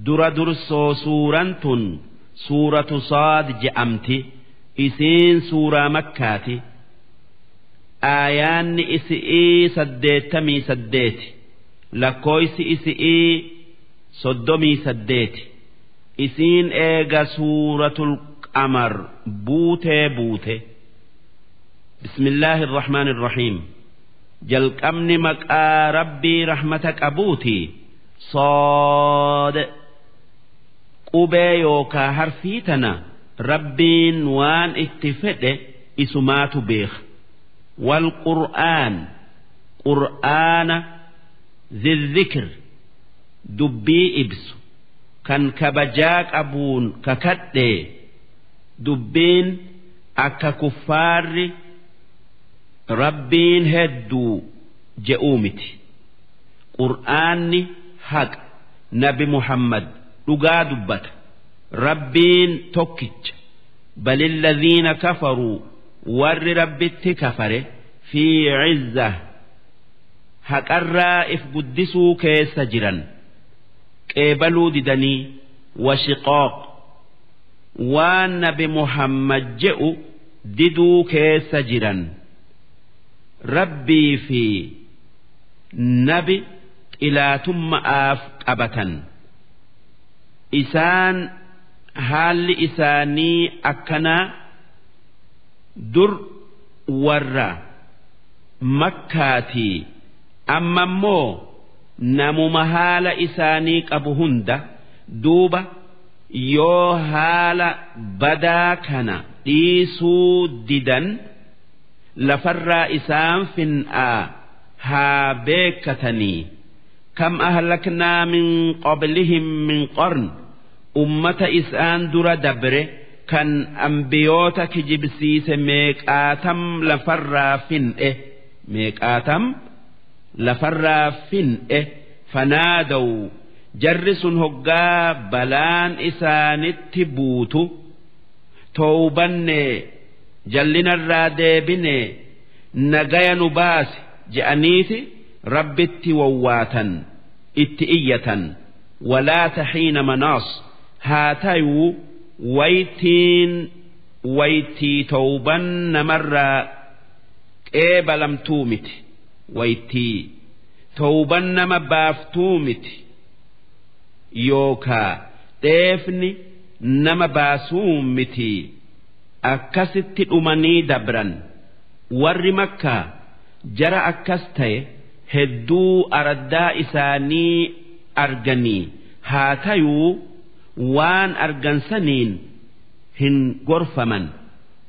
dura dursoo suuraan tun suuratu saad je'amti isiin suuraa makkaati aayaanni isi'ii 88 lakkooysi isi'ii 38 isiin eega suuratul qamar buute bismillaahi irrahmaani irrahiim jalqabni maqaa rabbii rahmata qabuuti صاد qubee yookaa harfii tana rabbiin waan itti fedhe isumaatu beeka wal qur'aana zikr dubbii ibsu kan kabajaa qabuun kakadhe dubbiin akka kuffaarri rabbiin hedduu je'uu miti qur'aanni haqa nabi muhammad dhugaa dubbata rabbiin tokkicha balilladhiina kafaruu warri rabbitti kafare fi izza haqarraa if guddisuu keessa jiran qeebaluu didanii washiqaaq waan nabi muhammad je'u diduu keessa jiran rabbii fi nabi xilaatummaaf qabatan isaan haalli isaanii akkanaa dur warra makkaatii amma immoo namuma haala isaanii qabu hunda duuba yoo haala badaa kana dhiisuu didan lafarraa isaan fin'aa haa beekatanii كم أهلكنا من قبلهم من قرن أمة إسان در دبر كان أنبيوتك جبسيس ميك آتم لفر فين فنادوا جرس هقا بلان إسان التبوت توبن جلنا الرادبن نجايا نباس جأنيثي ربتي وواتا اتئية ولا تحين مناص هاتيو ويتي توبا مرة قبلم تومت ويتي توبا مبافتومت يوكا تفني نما باسومتي أكست أمني دبرا ور مكة جرى أكستي hedduu araddaa isaanii arganii haa tayuu waan argansaniin hin gorfaman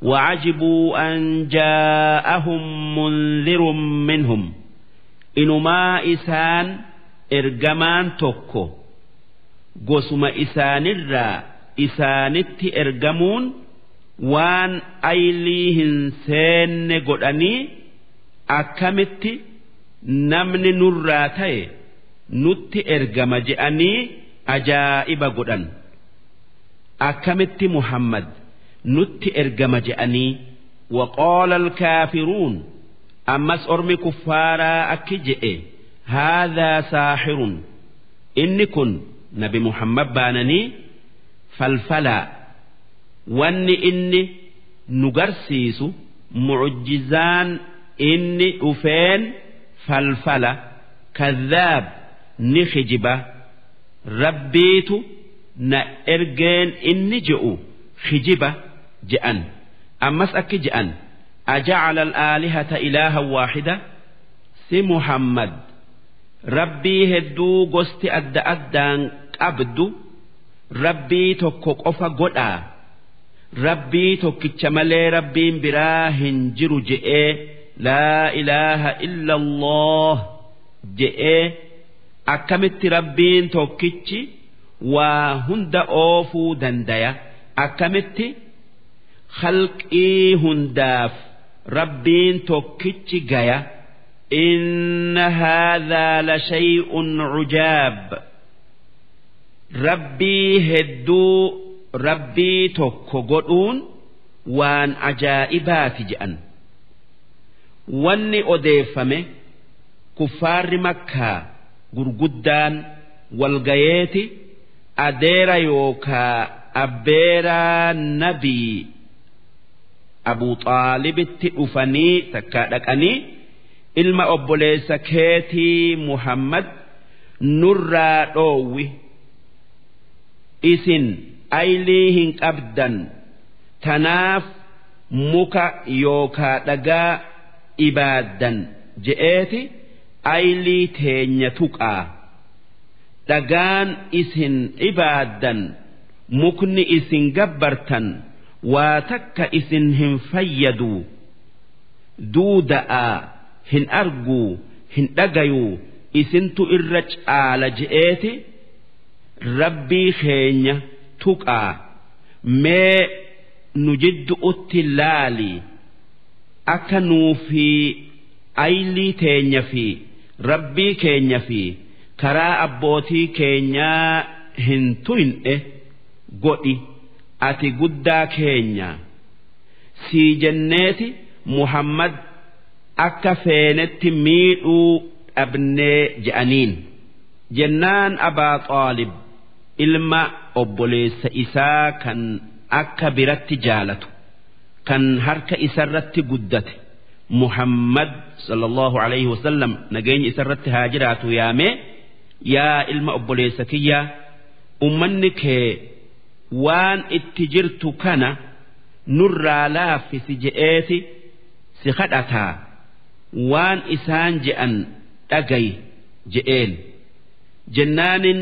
وعجبوا أن جاءهم منذر منهم إنما إسان إرجمان توكو قسم إسان الرا إسانت إرجمون وان أيليهن سين قدني أكمت namni nurraa ta'e nutti ergama je'anii ajaa'iba godhan akkamitti muhammad nutti ergama je'anii waqaala alkaafiruun ammas ormi kuffaaraa akki je'e haadhaa saaxirun inni kun nabi muhammad baananii falfalaa wanni inni nu garsiisu mucjizaan inni dhufeen فالفلا كذاب نخجبة ربيت نأرجين إن جئوا خجبة جأن أمس أكي جأن أجعل الآلهة إلها واحدة سي محمد ربي هدو قست أدان أبدو ربي تكوك أفا قدا ربي تكيتش مالي ربي براهن جرو جئي لا إله إلا الله جئ أكمت ربين توكيتشي وهند أوفو دندايا أكمت خلقي هنداف ربين توكيتشي جايا إن هذا لشيء عجاب ربي هدو ربي توكو قدون وان عجائبات جأن wanni odeeffame kuffaarri makkaa gurguddaan walgayeeti adeera yookaa abbeeraa nabii Abu Xaalibitti dhufanii takkaa dhaqanii ilma obboleessa keetii Muhammad nurraa dhoowwi isin aylii hin qabdan tanaaf muka yookaa dhagaa ibaaddan je'eeti aylii teenya tuqaa dhagaan isin ibaaddan mukni isin gabbartan waa takka isin hin fayyadu duuda'a hin arguu hin dhagayuu isintu irra caala je'eeti rabbii keenya tuqaa mee nu jidduutti laali akka nuufi aylii teenya fi rabbii keenya fi karaa abbootii keenyaa hin tuyne godhi ati guddaa keenya sii jenneeti Muhammad akka feenetti miidhuu dhabnee je'aniin jennaan Abaa Xaalib ilma obboleessa isaa kan akka biratti jaalatu kan harka isarratti guddate Muhammad sallallahu alayhi wasallam nageenya isarratti haa jiraatu yaamee yaa ilma obboleessa kiyyaa ummanni kee waan itti jirtu kana nurraa laaffisi je'eeti si kadhataa waan isaan je'an dhagay je'een jennaanin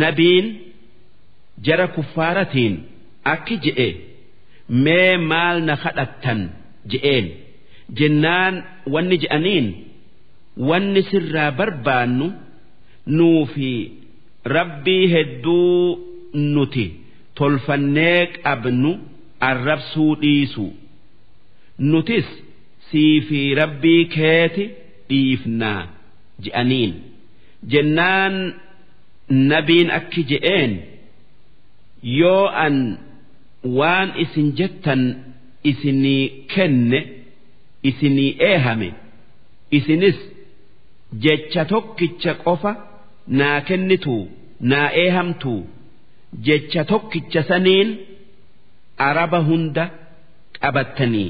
nabiin jara kuffaaratiin akki je'e mee maal na kadhattan je'een jennaan wanni je'aniin wanni sirraa barbaannu nuufi rabbii hedduu nuti tolfannee qabnu arrabsuu dhiisu nutis sii fi rabbii keeti dhiifnaa je'aniin jennaan nabiin akki je'een yoo an waan isin jettan isinii kenne isinii eehame isinis jecha tokkicha qofa naa kennitu naa eehamtu jecha tokkicha saniin araba hunda qabattanii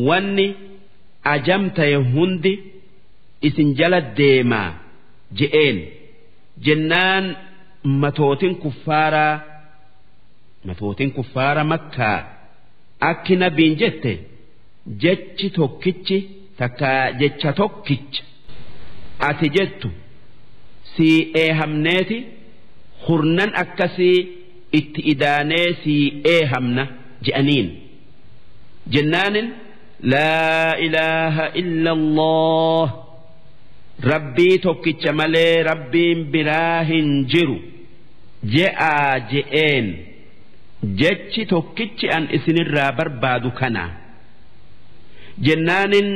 wanni ajamtaye hundi isin jala deemaa je'een jennaan matootin kuffaara makkaa akki nabiin jette jechi tokkichi takka jecha tokkicha ati jettu sii eehamneeti hurnan akkasii itti idaanee sii eehamna je'aniin jennaanin laa ilaaha illa Allah rabbii tokkicha malee rabbiin biraa hin jiru je'aa je'een jechi tokkichi an isinirraa barbaadu kana jennaanin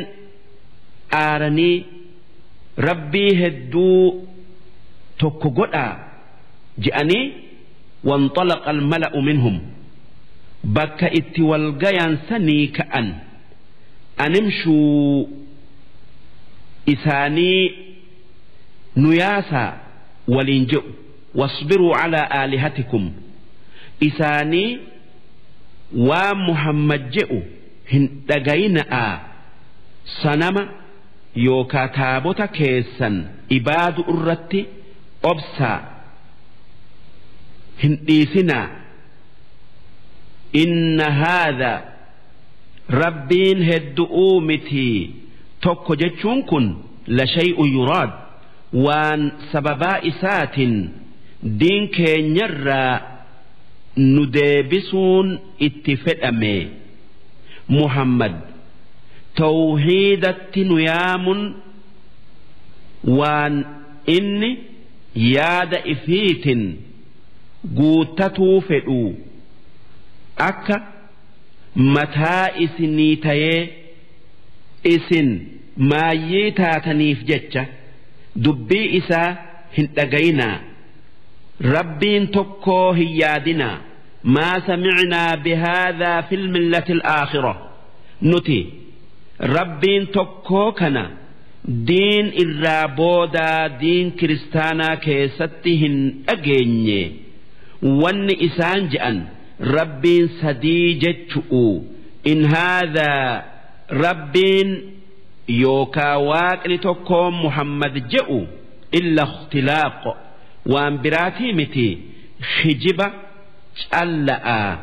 aaranii rabbii hedduu tokko godhaa je'anii wanxalaqa almala'u minhum bakka itti walgayan sanii ka'an animshuu isaanii nuyaasaa waliin je'u wasbiruu calaa aalihatikum isaanii waan Muhammad je'u hin dhagayina'aa sanama yookaa taabota keessan ibaadu irratti obsaa hin dhiisinaa inna haadha rabbiin heddu'uu mitii tokko jechuun kun la shay'un yuraad waan sababaa isaatiin diin keenyarraa nu deebisuun itti fedhame Muhammad tawhiidatti nu yaamun waan inni yaada ifiitin guuttatuu fedhu akka mataa isinii tayee isin maayyii taataniif jecha dubbii isaa hin dhagayinaa rabbiin tokkoo hin yaadinaa maa samicnaa bihaadhaa fil millati alaakhira nuti rabbiin tokkoo kana دين الرابودا دين كريستانا كيستهن أجيني وان إسان جأن رب سديجتشؤ إن هذا رب يوكا واقل تقوم محمد جأ إلا اختلاق وان براتي متي خجبة ألا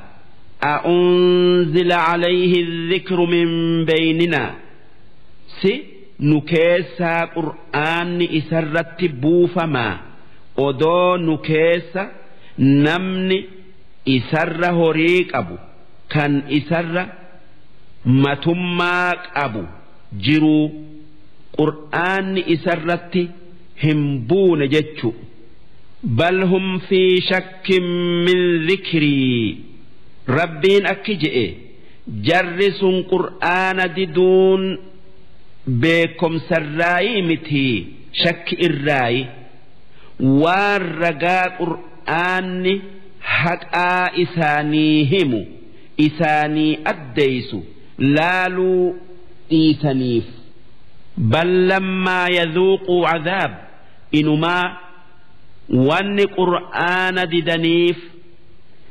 أنزل عليه الذكر من بيننا سي نكيسا قرآن إسرت بوفما أدو نكيسا نمني إسر هريك أبو كان إسر متماك أبو جرو قرآن إسرت همبون جتشو بل هم في شك من ذكري ربين أكجئ جرس قرآن ددون بكم سراي متي شك الراي والرقاء قرآن حقا إسانيهم إساني أديس لالو إيسانيف بل لما يذوقوا عذاب إنما وان قرآن ددنيف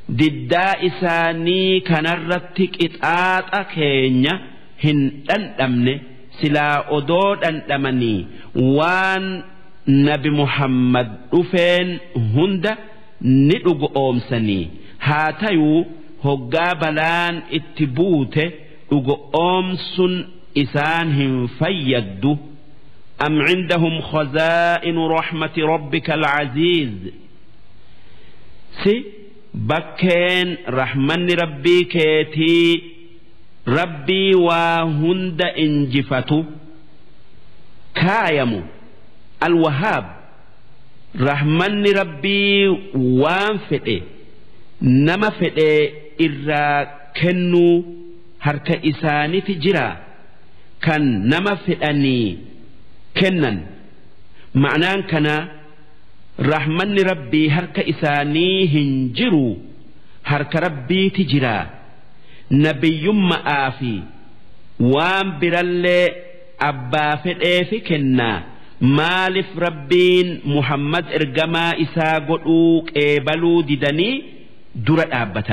ددا إساني كنرتك إتآت كينيا هن أندمني سلا أدود أندمني وان نبي محمد رفين هند ندق أومسني هاتيو هقا بلان اتبوت دق أومسن إسانهم فيدو أم عندهم خزائن رحمة ربك العزيز سي بكين رحمن ربي كيتي ربي وهند انجفتو كايمو الوهاب رحمن ربي وانفئ نما فئ إرا كنو هرك إساني تجرا كان نما فئني كنن معناه كنا رحمن ربي هرك إساني هنجرو هرك ربي تجرا نبي آفي وان برالي أبا فئي كنا مالف ربين محمد إرقما إسا قلوك إيبالو ددني درة آبة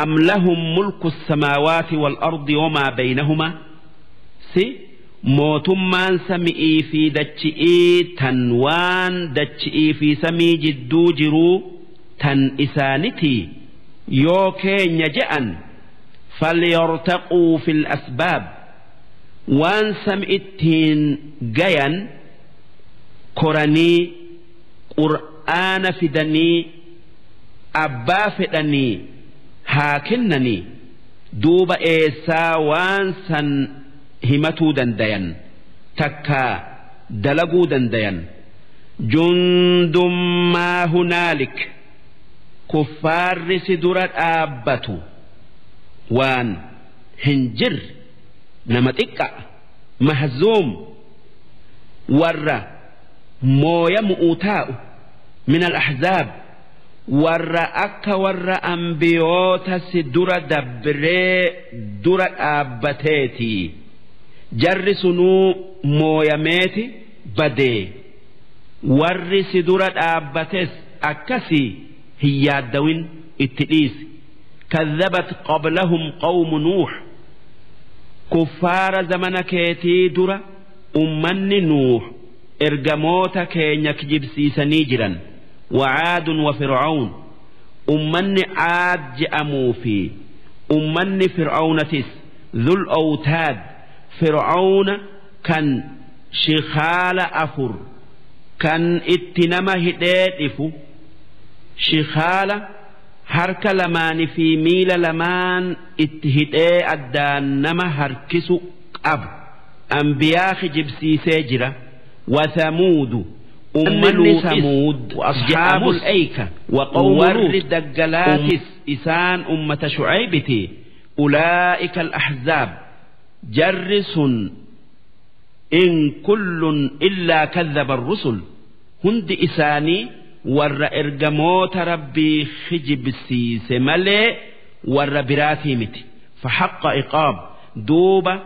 أم لهم ملك السماوات والأرض وما بينهما سي mootummaan samii fi dachi'ii tan waan dachi'ii fi samii jidduu jiruu tan isaaniti yoo keenya je'an falyartaquu fil asbaab waan sam'ittiin gayan koranii qur'aana fidanii abbaa fedhanii haa kennanii duuba eessaa waan san himatuu dandayan takka dalaguu dandayan jundum maa hunaalik kuffaarri si dura dhaabbatu waan hin jirre nama xiqqa mahzuum warra mooyamu'uu taa'u min al-ahzaab warra akka warra ambiyoota si dura dabree dura dhaabbateetii jarri sunuu mooyameeti badee warri si dura dhaabbates akkasii hin yaaddawin itti dhiisi kadhabat qablahum qawmu nuux kuffaara zamana keetii dura ummanni nuux ergamoota keenya kijibsiisanii jiran وعاد وفرعون أمني عاد جأموا في أمني فرعون تس ذو الأوتاد فرعون كان شخال أفر كان اتنما هدئف شخال هرك لمان في ميل لمان اتهدئ الدانما هركس أب أنبياء جبسي سجرة وثمود أمني ثمود وأصحاب الأيكة وقوم الدجالات إسان أمة شعيبتي أولئك الأحزاب جرس إن كل إلا كذب الرسل هند إساني ور إرجموت ربي خجب السيس ملئ ور براتي متي فحق إقاب دوبة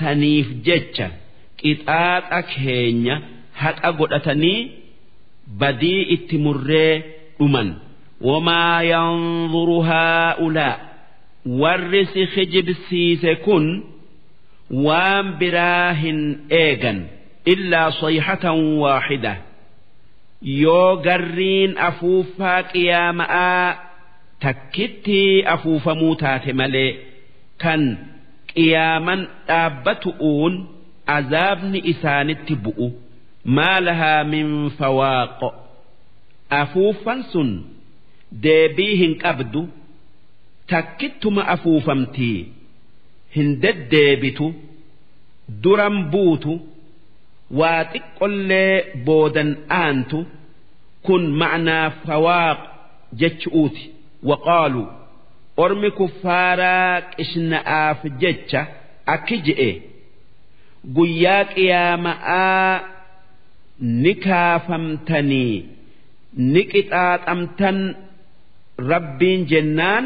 سنيف جتة qixaaxa keenya haqa godhatanii badii itti murree dhuman. Wamaa yanzuru haa'ulaa warri si kijibsiise kun waan biraa hin eegan illaa sayhatan waaxida yoo garriin afuuffaa qiyaama'aa takkitti afuufamuu taate malee kan qiyaaman dhaabbatu'uun azaabni isaanitti bu'u maa lahaa min fawaaq afuuffan sun deebii hin qabdu takkittuma afuufamtii hin deddeebitu duran buutu waa xiqqollee boodan aantu kun ma'naa fawaaq jechuuti waqaalu ormi kuffaaraa qishna'aaf jecha akki je'e guyyaa qiyaama'aa ni kaafamtanii ni qixaaxamtan rabbiin jennaan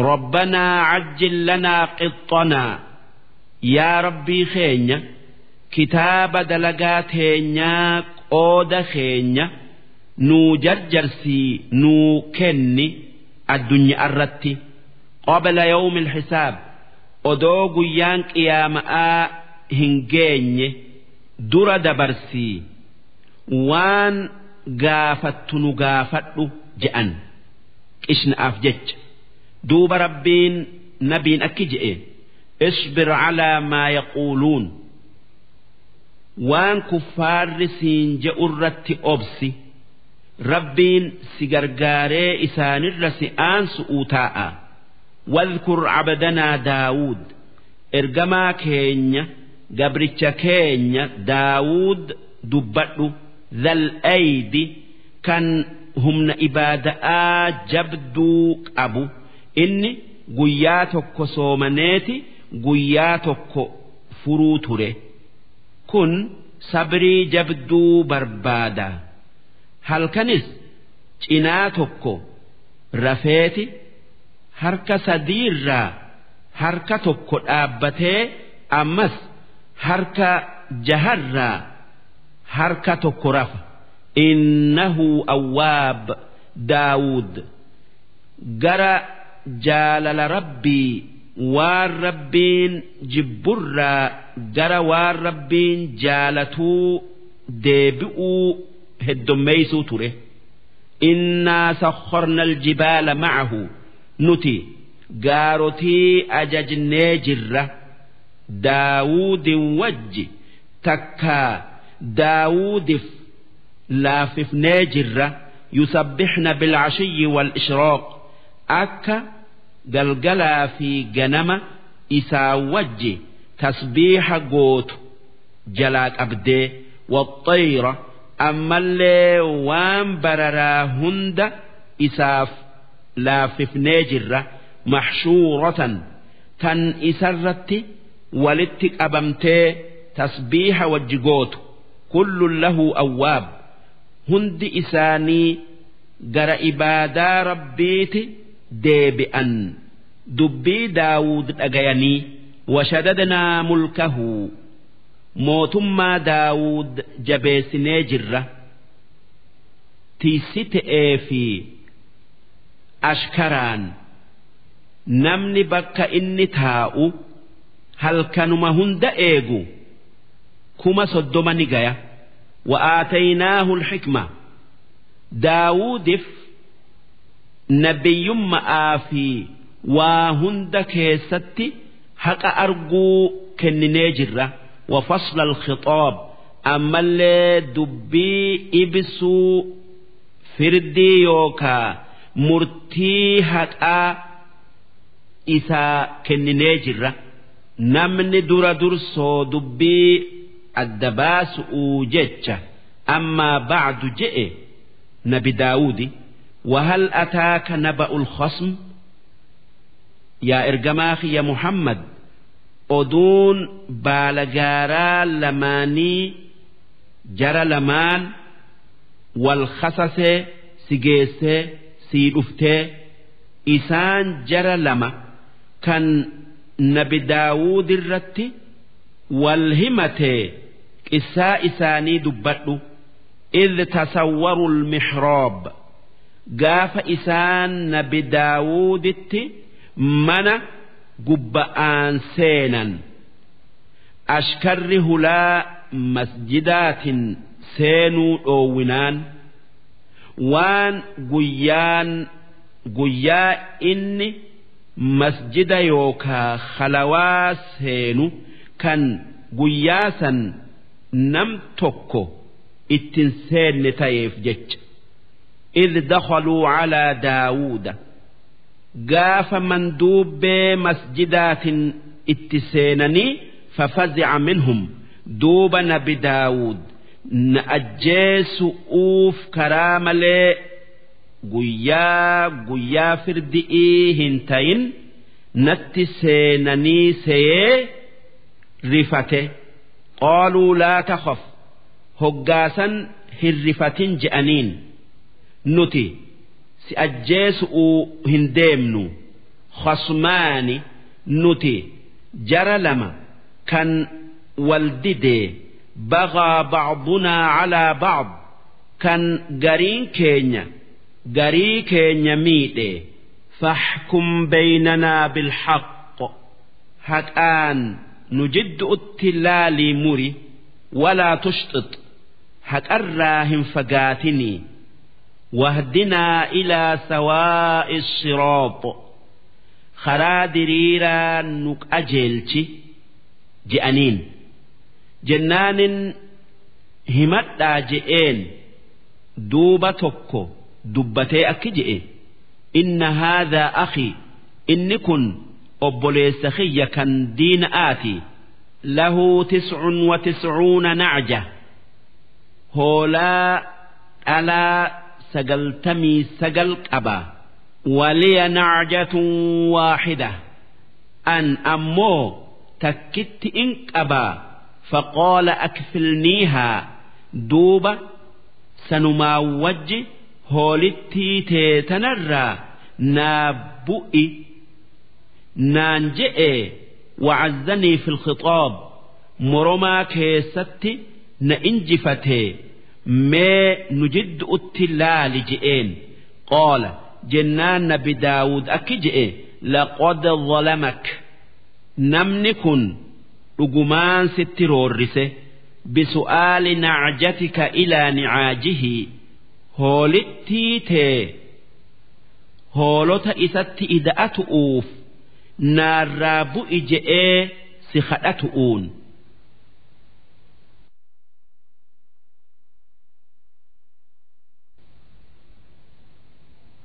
rabbanaa cajjil lanaa qixxanaa yaa rabbii keenya kitaaba dalagaa teenyaa qooda keenya nuu jarjarsii nuu kenni addunyaa irratti qabla yawmil hisaab odoo guyyaan qiyaama'aa hin geenye dura dabarsii waan gaafattu nu gaafadhu je'an qishna'aaf jecha duuba rabbiin nabiin akki je'e isbir calaa maa yaquuluun waan kuffaarri siin je'u irratti obsi rabbiin si gargaaree isaanirra si aansu'uu taa'a wadhkur cabdanaa daawud ergamaa keenya gabricha keenya daawud dubbadhu dhal aydi kan humna ibaada'aa jabduu qabu inni guyyaa tokko soomaneeti guyyaa tokko furuu ture kun sabrii jabduu barbaada halkanis cinaa tokko rafeeti harka sadiirraa harka tokko dhaabbatee ammas harka jaharraa harka tokko rafa innahu awwaab daawud gara jaalala rabbii waan rabbiin jibburraa gara waan rabbiin jaalatuu deebi'uu heddommeeysuu ture innaa sakharna aljibaala ma'ahu nuti gaarotii ajajnee jirra daawudin wajji takkaa daawudif laafifnee jirra yusabbixna bilcashiyyi wal-ishraaq akka galgalaa fi ganama isaa wajji tasbiiha gootu jalaa qabdee waxxayra ammallee waan bararaa hunda isaaf laafifnee jirra maxshuuratan tan isarratti walitti qabamtee tasbiiha wajji gootu kullun lahu awwaab hundi isaanii gara ibaadaa rabbiiti deebi'an dubbii daawud dhagayanii washadadnaa mulkahu mootummaa daawud jabeessinee jirra tiisitee fi ashkaraan namni bakka inni taa'u halkanuma hunda eegu 30 ni gaya وآتيناه الحكمة داودف نبيم آفي وهند كيستي حق أرجو كننجرة وفصل الخطاب أما اللي دبي إبسو فردي يوكا مرتي حقا إسا كننجرة نمن در درسو دبي الدباس أوجتش أما بعد جئ نبي داود وهل أتاك نبأ الخصم يا إرجماخي يا محمد أدون بالجارا لماني جرى لمان والخصص سجيس سيدفته إسان جرى لما كان نبي داود الرتي والهمته قصة إساني دبتو إذ تصوروا المحراب قاف إسان نبي داود من قبآن سينا أشكره لا مسجدات سينو أوينان وان قيا إني مسجد يوكا خلواس سينو كان قياسا نم توكو اتنسين نتايف جج إذ دخلوا على داود قاف مندوب مسجدات اتسينني ففزع منهم دوبا نبي داود نأجيس أوف كراملي قيا فردئي هنتين نتسينني سيه رفته قالوا لا تخف هقاسا هالرفة جأنين نتي سأجيس هنديمنو خصمان نتي جرى لما كان والددي بغى بعضنا على بعض كان قري كينيا ميدي فاحكم بيننا بالحق هكان نجد التلال مري ولا تشطط هكراهم فقاتني واهدنا إلى سواء الصراط خرادريرا نك أجلتي جأنين جنان همت جئين دوبة توكو دبتي أكجئ إن هذا أخي إن كن أبوليس خي كان دين آتي له 99 نعجة هولا على سقلتمي سقل أبا ولي نعجة واحدة أن أمو تكت إنك أبا فقال أكفلنيها دوبة سنما وجه هولتي تتنرى نابئي نانجئ وعزني في الخطاب مرما كيستي نإنجفته ما نجد التلال جئين قال جنان نبي داود أكجئ لقد ظلمك نمنكن رجمان سترورسه بسؤال نعجتك إلى نعاجه هولتي هولت إسات إدأت أوف نارابو إجئ سخدت أون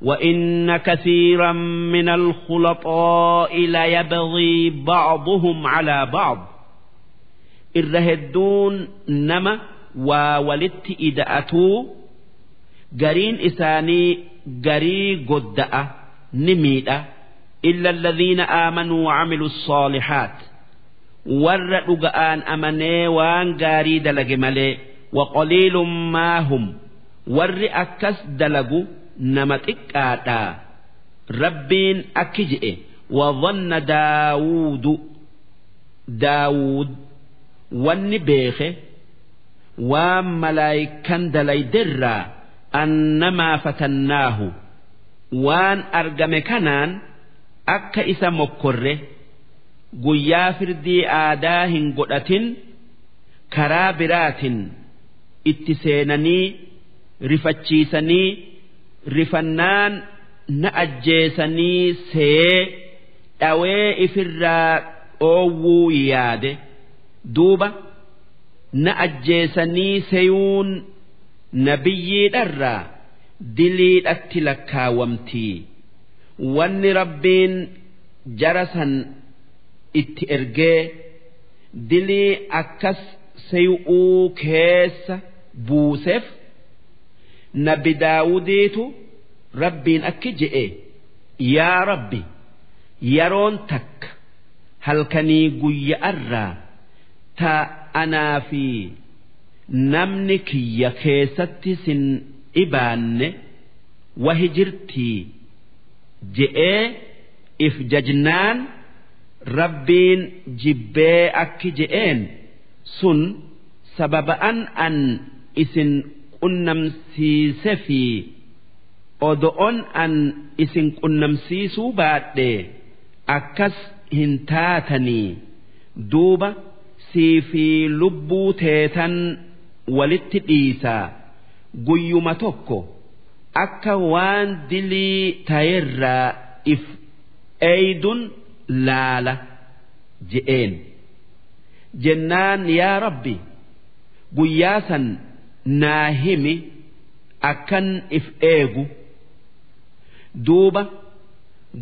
وإن كثيرا من الخلطاء ليبغي بعضهم على بعض الرهدون نما وولدت إدأتو قرين إساني قري قدأ نميدة إلا الذين آمنوا وعملوا الصالحات ورقان أمني وان قاري دلق ملي وقليل ما هم ورأكس دلقوا نمتك آتا ربين أكجئ وظن داود والنبيخ وملايكا دلي درا أنما فتناه وان أرقم كنان أكا إسا مكره قيا فردي آداهن قدة كرابرات اتسينني رفتشيسني رفنان نأجيسني سي أوي إفرا أوو ياده دوبا نأجيسني سيون نبيي درا دليل أتلكا ومتي وان ربين جرسا اتئرقى دلي أكس سيؤو كيس بوسف نبي داوديتو ربين أكجئ يا ربي يرون تك هل كني قي أرى تا أنا في نمنك يكيست سن إبان وهجرتي جئ إفججنان ربين جبي أكجئين سن sababa an isin qunnamsiise fi odo'on an isin qunnamsiisuu baadhe akkas hin taatanii duuba sii fi lubbuu teetan walitti dhiisaa guyyuma tokko akka waan dilii tayirraa if eeydun laala je'een jennaan yaa rabbi guyyaa san naa himi akkan if eegu duuba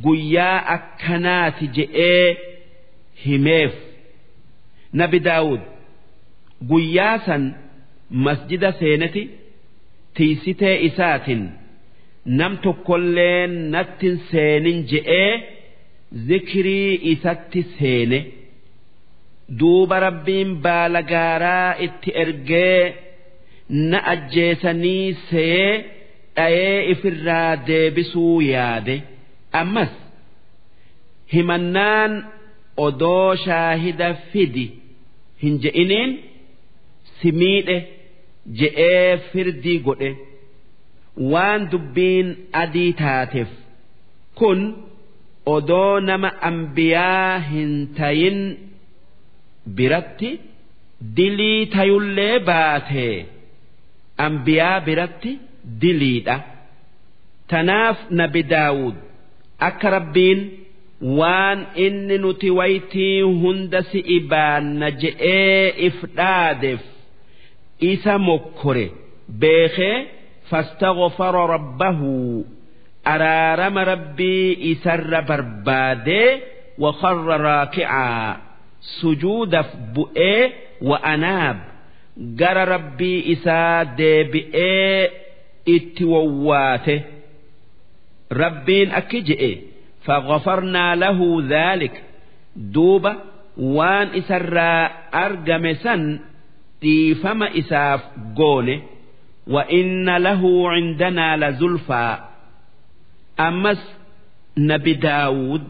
guyyaa akkanaati je'ee himeef nabi daawud guyyaa san masjida seeneti tiisitee isaatin nam tokkolleen nattin seenin je'ee zikrii isatti seene duuba rabbiin baala gaaraa itti ergee na ajjeesanii see dhayee ifirraa deebisuu yaade ammas himannaan odoo shaahida fidi hin je'iniin si miidhe je'ee firdii godhe waan dubbiin adii taateef kun odoo nama ambiyaa hin tayin biratti dilii tayullee baatee ambiyaa biratti diliidha tanaaf nabi daawud akka rabbiin waan inni nuti waytii hunda si ibaanna je'ee if dhaadeef isa mokkore beekee fastaghfara rabbahu araarama rabbii isarra barbaadee wakharra raakicaa sujuudaf bu'ee wa anaab gara rabbii isaa deebi'ee itti wawwaate rabbiin akki je'e فغفرنا له ذلك دوبا وان إسرى أرقم سن ديفم إساف قونه وإن له عندنا لزلفى أمس نبي داود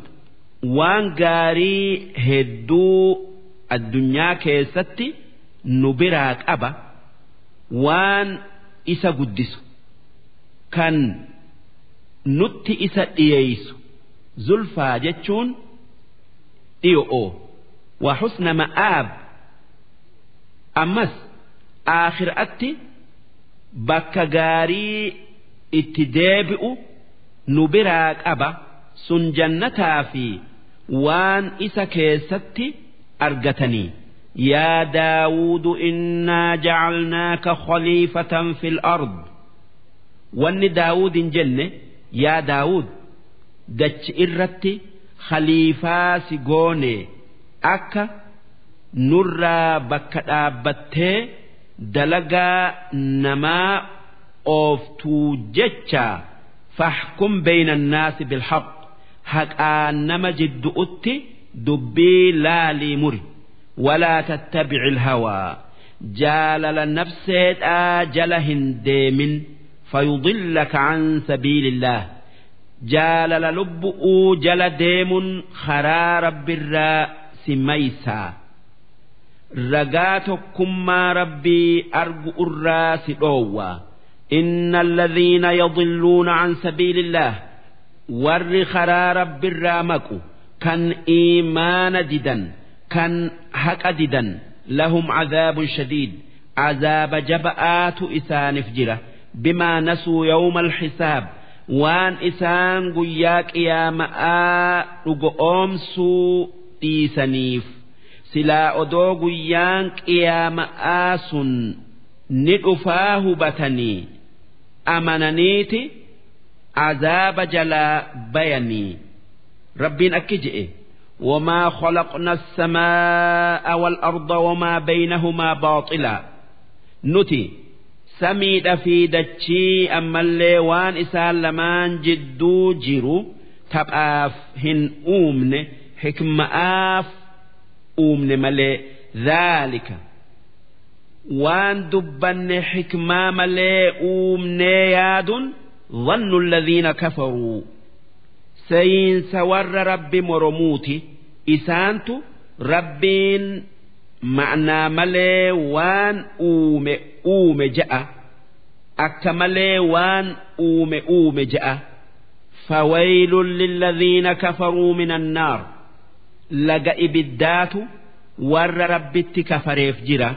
وان قاري هدو الدنيا كيستي نبراك أبا وان إسا قدس كان نتي إسا إيسو زلفى جتشون إيو وحسن مآب أمس آخر أتي بكغاري اتدابئ نبراك أبا سن جنتا في وان إسا كيستي أرقتني يا داود إنا جعلناك خليفة في الأرض وان داود جنة يا داود دچ irratti khaliifaa si goone akka nurraa bakka dhaabbattee dalagaa namaa ooftuu jecha fahkum bayna annaasi bilhaq haqaa nama jidduutti dubbii laalii muri walaa tattabici ilhawaa jaalala nafseedhaa jala hin deemin fayudillaka can sabiilillah jaalala lubbu'uu jala deemun karaa rabbirraa si maysaa ragaa tokkummaa rabbii argu irraa si dhoowwa inna alladhiina yadilluuna can sabiilillah warri karaa rabbirraa maqu kan iimaana didan kan haqa didan lahum cadaabun shadiid cazaaba jaba'aatu isaanif jira bimaa nasuu yawma alxisaab waan isaan guyyaa qiyaama'aa dhugoomsuu dhiisaniif silaa odoo guyyaan qiyaama'aa sun ni dhufaa hubatanii amananiiti azaaba jalaa bayanii rabbiin akki je'e وما خلقنا السماء والأرض وما بينهما باطلا نتي سميد في دتشي أما الليوان إسال لمان جدو جيرو تبقاف هن أومن حكمة آف أومن ملي ذلك وان دبن حكمة ملي أومن ياد ظن الذين كفروا سين سور رب مرموتي إسانتو ربين معنى ملي وان أوم جاء أكملي وان أوم جاء فويل للذين كفروا من النار لقى إبدات ور ربت كفريف جرا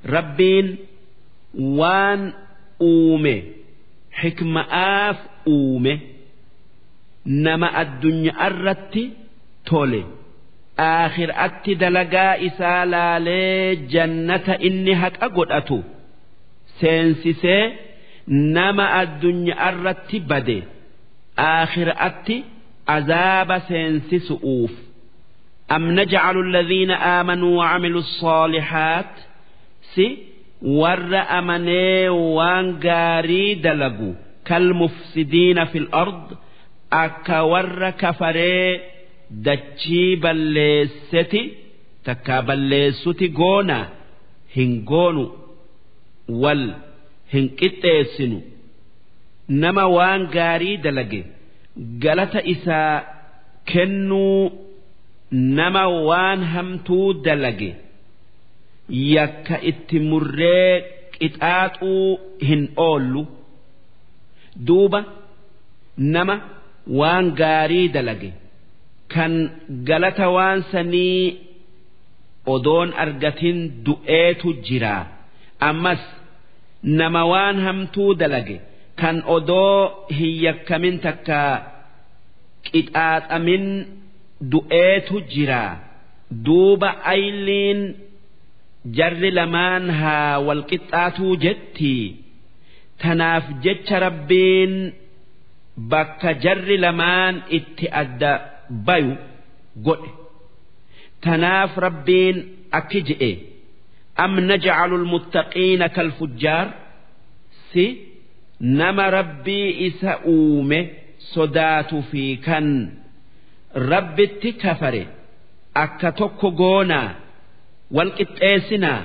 ربين وان أوم حكمة آف أوم نما الدنيا الرت تولي آخر أتي دلقا إسالا لي جنة إني هك أقول سينسيسي نما الدنيا الرت بدي آخر أتي عذاب سينسيس أوف أم نجعل الذين آمنوا وعملوا الصالحات سي ور أمني وانقاري دلقوا كالمفسدين في الأرض أكا ور كفري دجي بلستي تكا بلستي غونا هنغونو هنكتسنو نما وانقاري دلقي قالت إسا كنو نما وان همتو دلقي yakka itti murree qixaaxuu hin oollu duuba nama waan gaarii dalage kan galata waan sanii odoon argatin du'eetu jira ammas nama waan hamtuu dalage kan odoo hin yakkamin takka qixaaxamin du'eetu jira duuba ayliin jarri lamaan haa walqixxaatuu jetti tanaaf jecha rabbiin bakka jarri lamaan itti adda bayu godhe tanaaf rabbiin akki je'e am naj'alu almuttaqiina kalfujjaar si nama rabbii isa uume sodaatu fi kan rabbitti kafare akka tokko goonaa والقطيسنا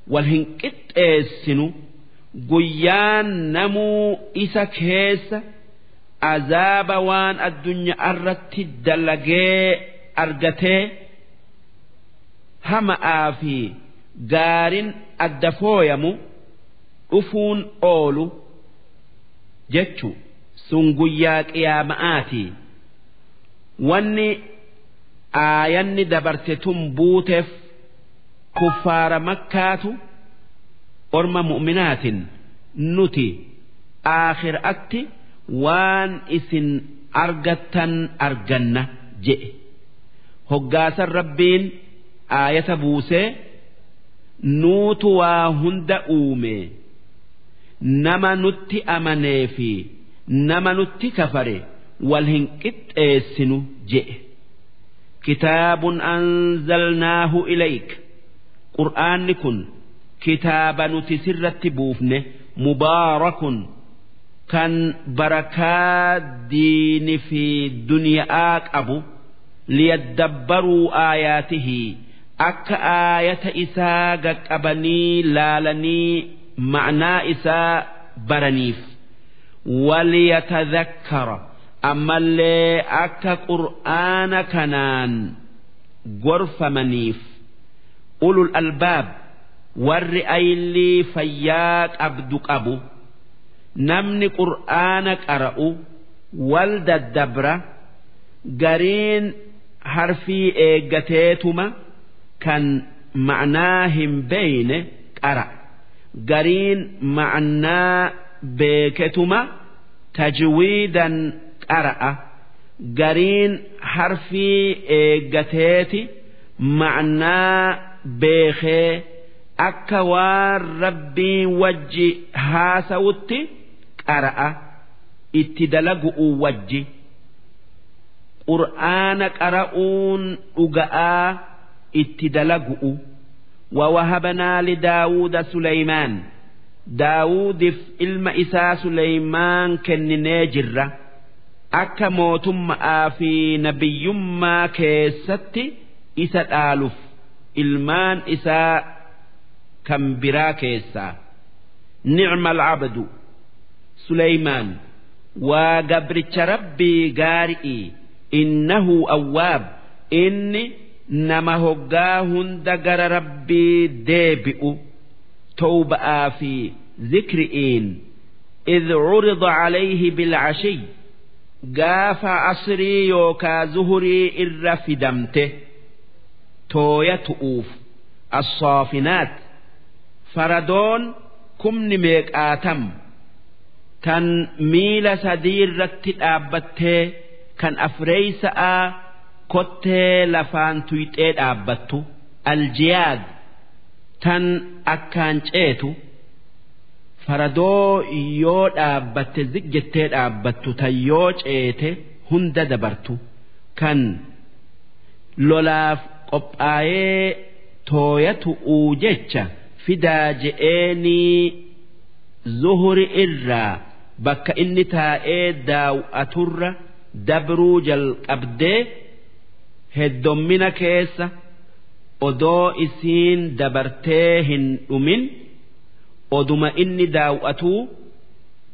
والهنقطيسنو قيان نمو إسا كيس عذاب وان الدنيا أردت الدلقاء أرقته هما آفي قارن الدفويمو أفون أولو جتشو سنقياك يا مآتي واني آياني دبرتتم بوتف كفار مكة أرم مؤمنات نتي آخر أتي وان إسن أرقتا أرقنا جئ هقاس الربين آية بوسي نوت وهند أومي نما نتي أمني في نما نتي كفري والهنكت إسنو جئ كتاب أنزلناه إليك قرآن كن كتابا نتسرت بوفنه مبارك كان بركات دين في الدنيا أبو ليدبروا آياته أك آية إساء أبني لالني معنى إساء برنيف وليتذكر أما اللي أك قرآن كنان غرف منيف أولو الألباب والرأي اللي فياك أبدك أبو نمني قرآنك أرأو والد الدبرة قرين حرفي إيقاتيتما كان معناهم بين أرأ قرين معناه بيكتما تجويدا أرأ قرين حرفي إيقاتيتي معناه beekee akka waan rabbiin wajji haasawutti qara'a itti dalagu'u wajji qur'aana qara'uun dhuga'aa itti dalagu'u ووهبنا لداود سليمان داود في علم إساء سليمان كن جرة أكا موتم في نبي ما كيستي إساء آلف ilmaan isaa kan biraa keessaa ni'mal abdu Suleymaan waa gabricha rabbii gaarii innahu awwaab inni nama hoggaa hunda gara rabbii deebi'u tawba'aa fi zikri'iin idh curida calayhi bilcashiy gaafa asrii yookaa zuhurii irra fidamte tooya tu'uuf assaafinaat faradoon kumni meeqaatam tan miila sadii irratti dhaabbattee kan afreeysa'a kottee lafaan tuyxee dhaabbattu aljiyaad tan akkaan ceetu faradoo yoo dhaabbatte zigjettee dhaabbattu tan yoo ceete hunda dabartu kan lolaaf qophaayee tooyatu jecha fidaa je'eenii zuhuri irraa bakka inni taa'ee daaw'aturra dabruu jalqabdee heddommina keessa odoo isiin dabartee hin dhumin oduma inni daaw'atuu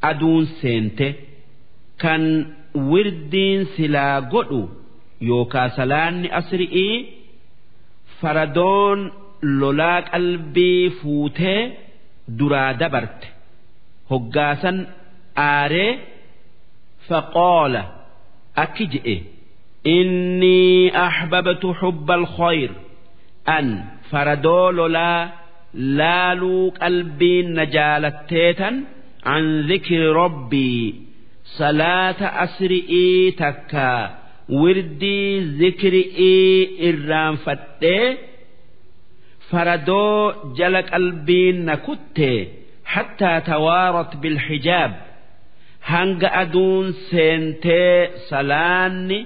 aduun seente kan wirdiin silaa godhu yookaa salaanni asri'ii faradoon lolaa qalbii fuutee duraa dabarte hoggaasan aaree faqoola akki je'e innii ahbabtu hubba alkhayr an faradoo lolaa laaluu qalbiin na jaalatteetan an dhikri rabbii salaata asri'ii takkaa wirdii zikri'ii irraanfadhee faradoo jala qalbiin na kutte hattaa tawaarat bilhijaab hanga aduun seentee salaanni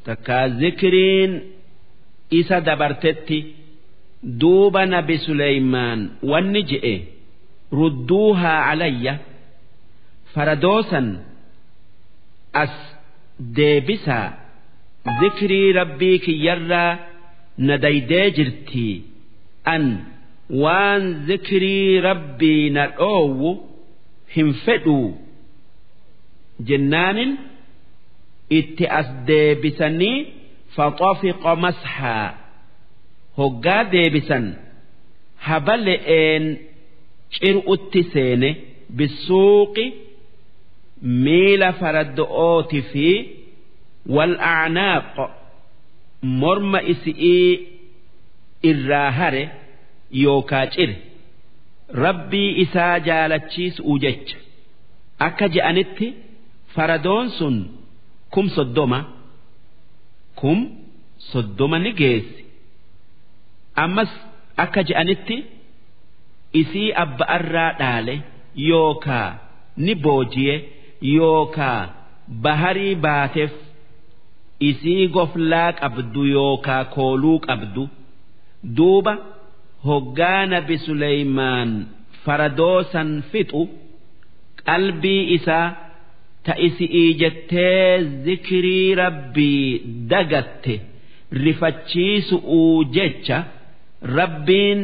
takkaa zikriin isa dabartetti duuba nabi Suleymaan wanni je'e rudduuhaa calayya faradoosan as deebisaa zikrii rabbii kiyyarraa na daydee jirtii an waan zikrii rabbii na dhoowwu hin fedhuu jennaanin itti as deebisanii faxafiqa mashaa hoggaa deebisan habale'een cir'utti seene bisuuqi miila faraddo'ooti fi wal'acnaaq morma isi'ii irraa hare yookaa cire rabbii isaa jaalachiisuu jecha akka je'anitti faradoon sun kum soddoma ni geessi ammas akka je'anitti isii abba'arraa dhaale yookaa ni booji'e yookaa baharii baateef isii goflaa qabdu yookaa kooluu qabdu duuba hoggaa nabi Suleymaan faradoosan fixu qalbii isaa ta'isi'ii jettee zikrii rabbii dagatte rifachiisu'uu jecha rabbiin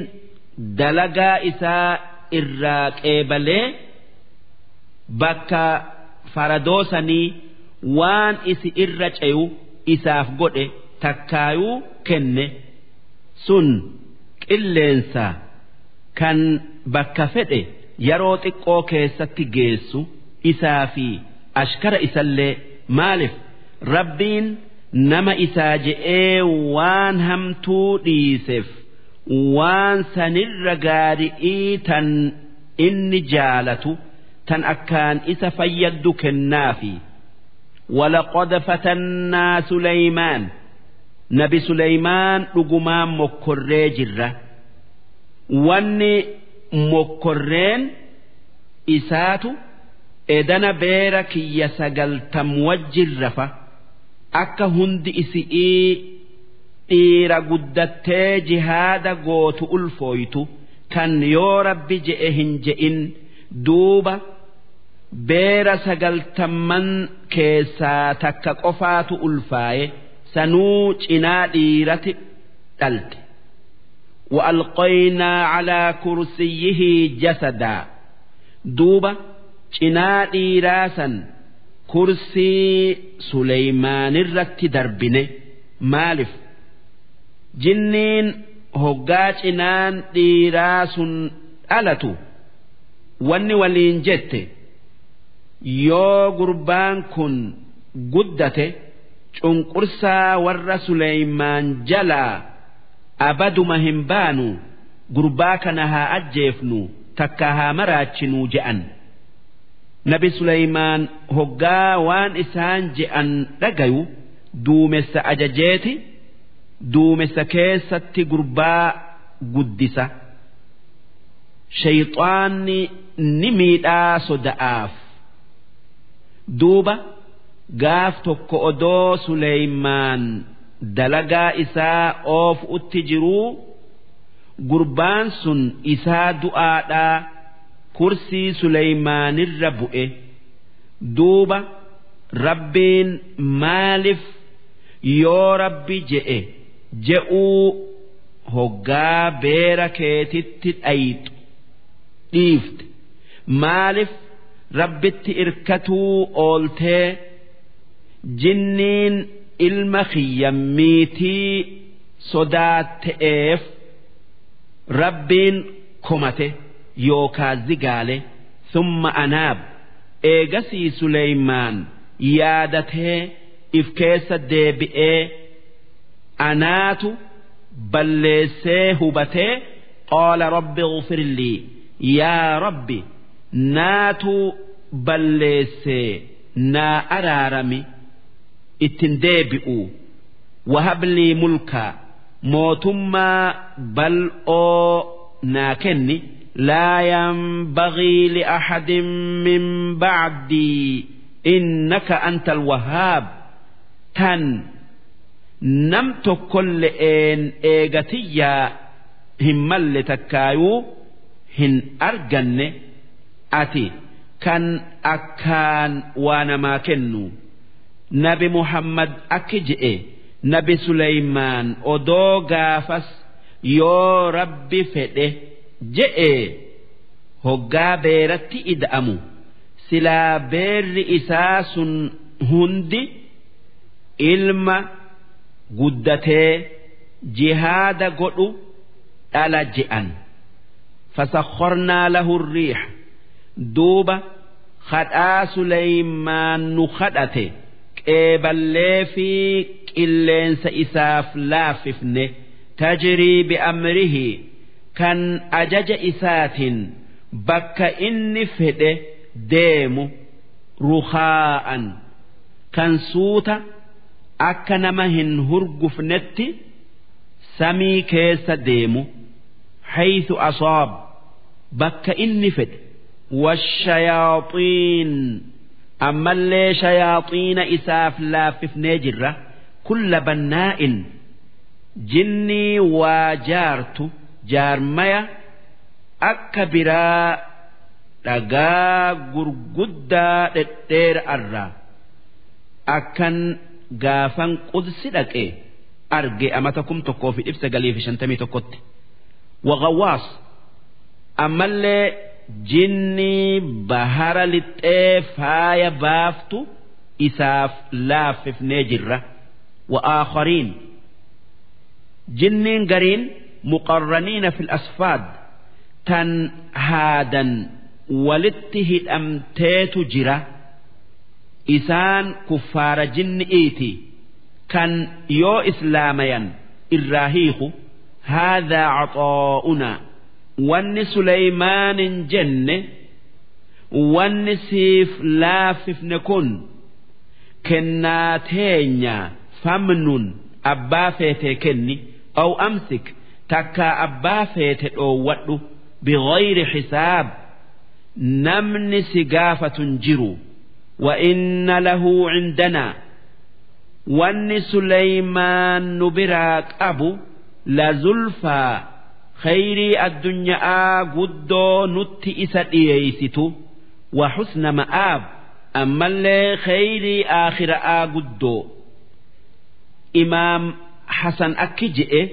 dalagaa isaa irraa qeebalee bakka faradoosanii waan isi irra ce'u isaaf godhe takkaayuu kenne sun qilleensa kan bakka fedhe yeroo xiqqoo keessatti geessu isaa fi ashkara isallee maaliif rabbiin nama isaa je'ee waan hamtuu dhiiseef waan sanirra gaari'ii tan inni jaalatu tan akkaan isa fayyaddu kennaafi walaqad fatannaa Suleymaan nabi Suleymaan dhugumaan mokkorree jirra wanni mokkorreen isaatu edana beera kiyya 90 wajjin rafa akka hundi isi'ii dhiira guddattee jihaada gootu ulfooytu kan yoo rabbi je'e hin je'in duuba beera 90 keessaa takka qofaatu ulfaaye sanuu cinaa dhiirati dhalte وألقينا على كرسيه جسدا دوبا cinaa dhiiraasan kursii Suleymaan irratti darbine maaliif jinniin hoggaa cinaan dhiiraa sun dhalatu wanni waliin jette yoo gurbaan kun guddate cunqursaa warra Suleymaan jalaa abaduma hin baanu gurbaa kana haa ajjeefnu takka haa maraachinuu je'an. Nabi Suleymaan hoggaa waan isaan je'an dhagayu duumessa ajajeeti duumessa keessatti gurbaa guddisa. Shayxaanni ni miidhaa soda'aaf. Duuba gaaf tokko odoo Suleymaan dalagaa isaa oofuutti jiruu gurbaan sun isaa du'aadhaa kursii Suleymaanirra bu'e. Duuba rabbiin maaliif yoo rabbi je'e je'uu hoggaa beera keetitti dhayxu dhiifte maaliif rabbitti irkatuu ooltee jinniin ilma khiyyammiitii sodaatte'eef rabbiin komate yookaa zigaale summa anaab eegasii Suleymaan yaadatee if keessa deebi'ee anaatu balleessee hubatee qaala rabbi ighfir lii yaa rabbi naatu balleessee naa araarami ittin deebi'u wahablii mulkaa mootummaa bal'oo naa kenni laa yanbaghii li'ahadin min ba'dii innaka anta alwahaab tan nam tokkolle'een eegatiyyaa hin malle takkaayuu hin arganne ati kan akkaan waa namaa kennu. Nabi Muhammad akki je'e Nabi Suleymaan odoo gaafas yoo rabbi fedhe je'e hoggaa beeratti ida'amu silaa beerri isaa sun hundi ilma guddatee jihaada godhu dhala je'an. فسخرنا له الريح دوبا خد'a Suleymaan nu khadhate qeeballee fi qilleensa isaaf laafifne tajrii bi'amrihi kan ajaja isaatiin bakka inni fedhe deemu ruhaa'an kan suuta akka nama hin hurgufnetti samii keessa deemu haythu asaab bakka inni fedhe والشياطين أما اللي شياطين إساف لاففني جرة كل بناء جني وجارت جارميا أكبرا لغا غرغدا دير أرى أكن غافن قدس لك أرجي أمتكم تكو في إبس قليل في شنتمي تكوت وغواص أما اللي jinni bahara lixxee faaya baaftu isaaf laaffifnee jirra wa'aakhariin jinniin gariin muqarraniina fil asfaad tan haadan walitti hidhamteetu jira isaan kuffaara jinni'iiti kan yoo islaamayan irraa hiiku haadhaa caxaa'unaa wanni Suleymaanin jenne wanni siif laaffifne kun kennaa teenya famnun abbaa feetee kenni aw amsik takkaa abbaa feete dhoowwadhu bighayri hisaab namni si gaafatun jiru wa inna lahu cindanaa wanni Suleymaan nu biraa qabu la zulfaa خيري الدنيا قدو نتي إسدييستو وحسن مآب أما اللي خيري آخر قدو إمام حسن أكجئ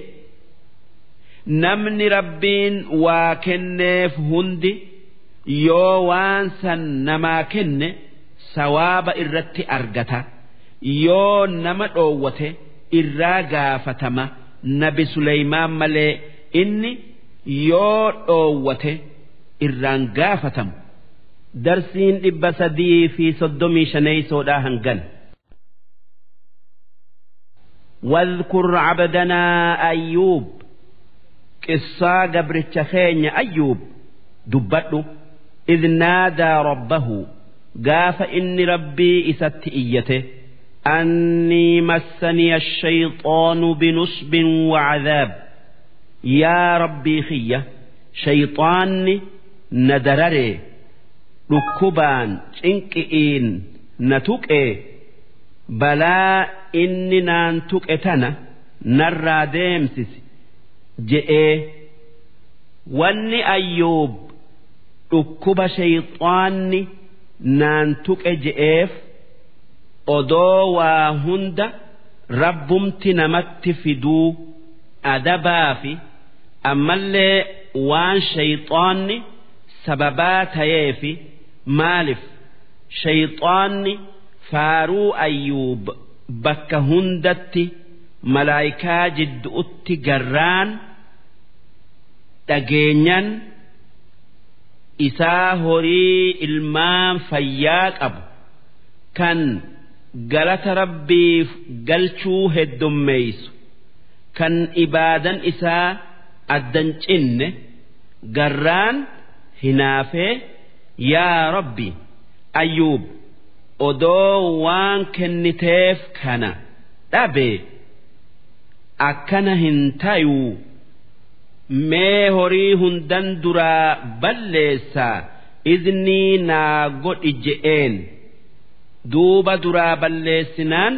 نمني ربين وكنف هندي يوان سن نما كن سواب إرتي أرغتا يو نما دووته إراغا فتما nabi Suleymaan malee inni yoo dhoowwate irraan gaafatamu. Darsiin 335 hangan. واذكر عبدنا أيوب قصة قبرتش خين أيوب دبته إذ نادى ربه قاف إن ربي إستئيته أني مسني الشيطان بنصب وعذاب يا ربي خية شيطاني ندرري ركبان شنكئين نتوكئ بلا إني نانتوك إتنا نرى ديمسس جئ واني أيوب ركب شيطاني نانتوك جئف odoo waa hunda rabbumti namatti fiduu adabaa fi ammallee waan shayxaanni sababaa ta'eefi maalif shayxaanni faaruu ayyuub bakka hundatti malaayikaa jidduutti garraan dhageenyan isaa horii ilmaan fayyaa qabu kan galata rabbiif galchuu heddummeeysu kan ibaadan isaa addan cinne garraan hinaafee yaa rabbi ayyuub odoo waan kenniteef kana dhabe akkana hin tayuu mee horii hundan duraa balleessaa iznii naa godhi je'een duuba duraa balleessinaan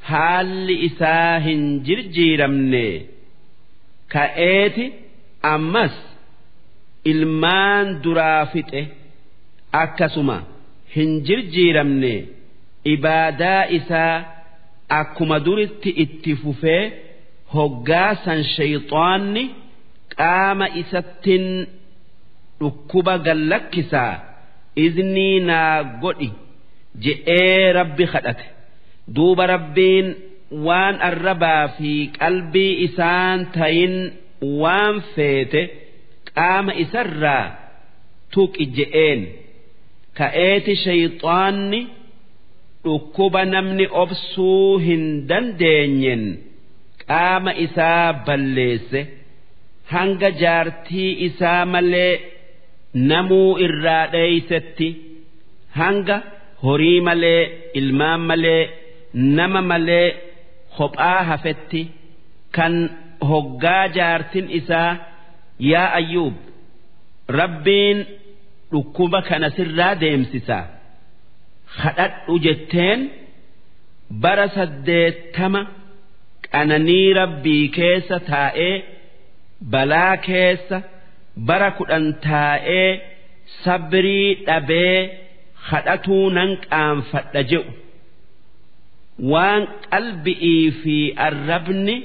haalli isaa hin jirjiiramne ka'eeti ammas ilmaan duraa fixe akkasuma hin jirjiiramne ibaadaa isaa akkuma duritti itti fufee hoggaasan shayxaanni qaama isattin dhukkuba gallakkisaa iznii naa godhi je'ee rabbi kadhate duuba rabbiin waan arrabaa fi qalbii isaan tayin waan feete qaama isarraa tuqi je'een ka'eeti shayxaanni dhukkuba namni obsuu hin dandeenyen qaama isaa balleesse hanga jaartii isaa malee namuu irraa dheeysetti hanga horii malee ilmaan malee nama malee kophaa hafetti kan hoggaa jaartin isaa yaa ayyuub rabbiin dhukkuba kana sirraa deemsisa kadhadhu jetteen bara 80 qananii rabbii keessa taa'ee balaa keessa bara 10 taa'ee sabrii dhabee kadhatuu nan qaanfadha jedhu waan qalbii fi arrabni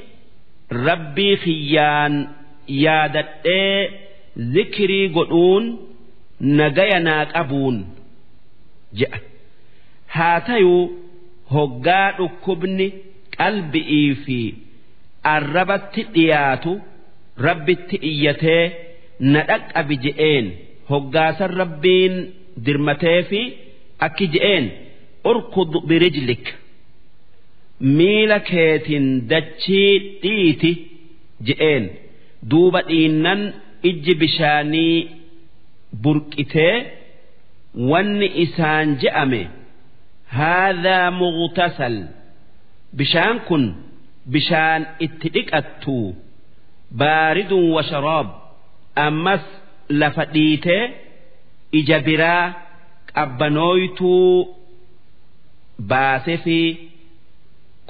rabbii khiyyaan yaadadhee zikrii godhuun nagaya naa qabuun je'a haa tayuu hoggaa dhukkubni qalbii fi arrabatti dhiyaatu rabbitti iyyatee na dhaqqabi je'een hoggaasan rabbiin dirmatee fi akki je'een urkud birijlik miila keetiin dachii dhiiti je'een duuba dhiinnan ijji bishaanii burqitee wanni isaan je'ame haadhaa mughtasal bishaan kun bishaan itti dhiqattu baaridun wa sharaab ammas lafa dhiitee ija biraa qabbanooytuu baase fi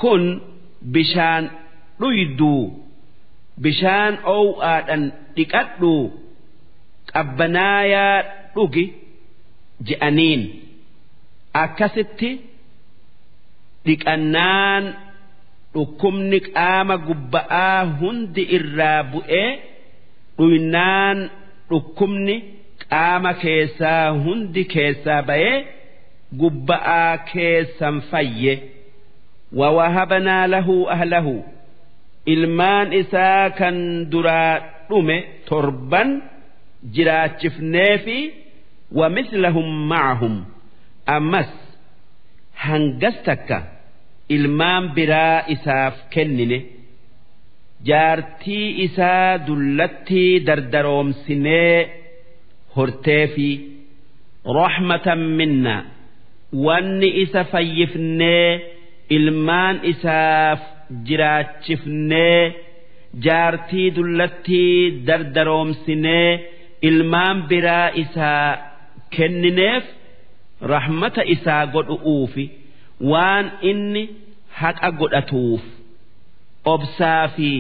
kun bishaan dhuyduu bishaan ow'aadhan dhiqadhu qabbanaayaa dhugi je'aniin akkasitti dhiqannaan dhukkubni qaama gubba'aa hundi irraa bu'ee dhuynaan dhukkubni qaama keessaa hundi keessaa ba'ee gubba'aa keessan fayye ووهبنا له أهله ilmaan isaa kan duraa dhume torban jiraachifnee fi wamislahum ma'ahum ammas hangas takka ilmaan biraa isaaf kennine jaartii isaa dullattii dardaroomsinee hortee fi rahmatan minna wanni isa fayyifnee ilmaan isaaf jiraachifnee jaartii dullattii dardaroomsinee ilmaan biraa isaa kennineef rahmata isaa godhuufi waan inni haqa godhatuuf obsaa fi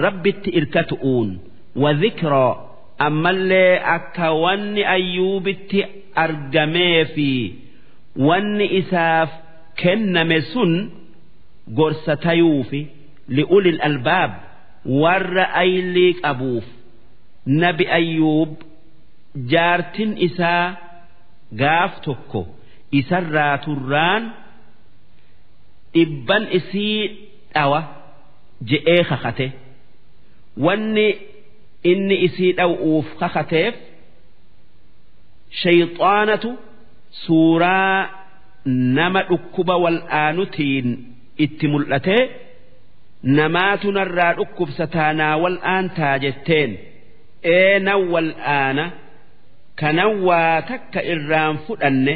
rabbitti irkatu'uun wa dhikraa ammallee akka wanni ayyuubitti argamee fi wanni isaaf kenname sun gorsa tayuufi li'ulil albaab warra aylii qabuuf nabi ayyuub jaartin isaa gaaf tokko isarraa turraan dhibban isii dhawa je'ee kakate wanni inni isii dhaw'uuf kakateef shayxaanatu suuraa nama dhukkuba wal'aanutiin itti mul'atee namaatu narraa dhukkubsataa naa wal'aantaa jetteen nan wal'aana kanan waa takka irraan fudhanne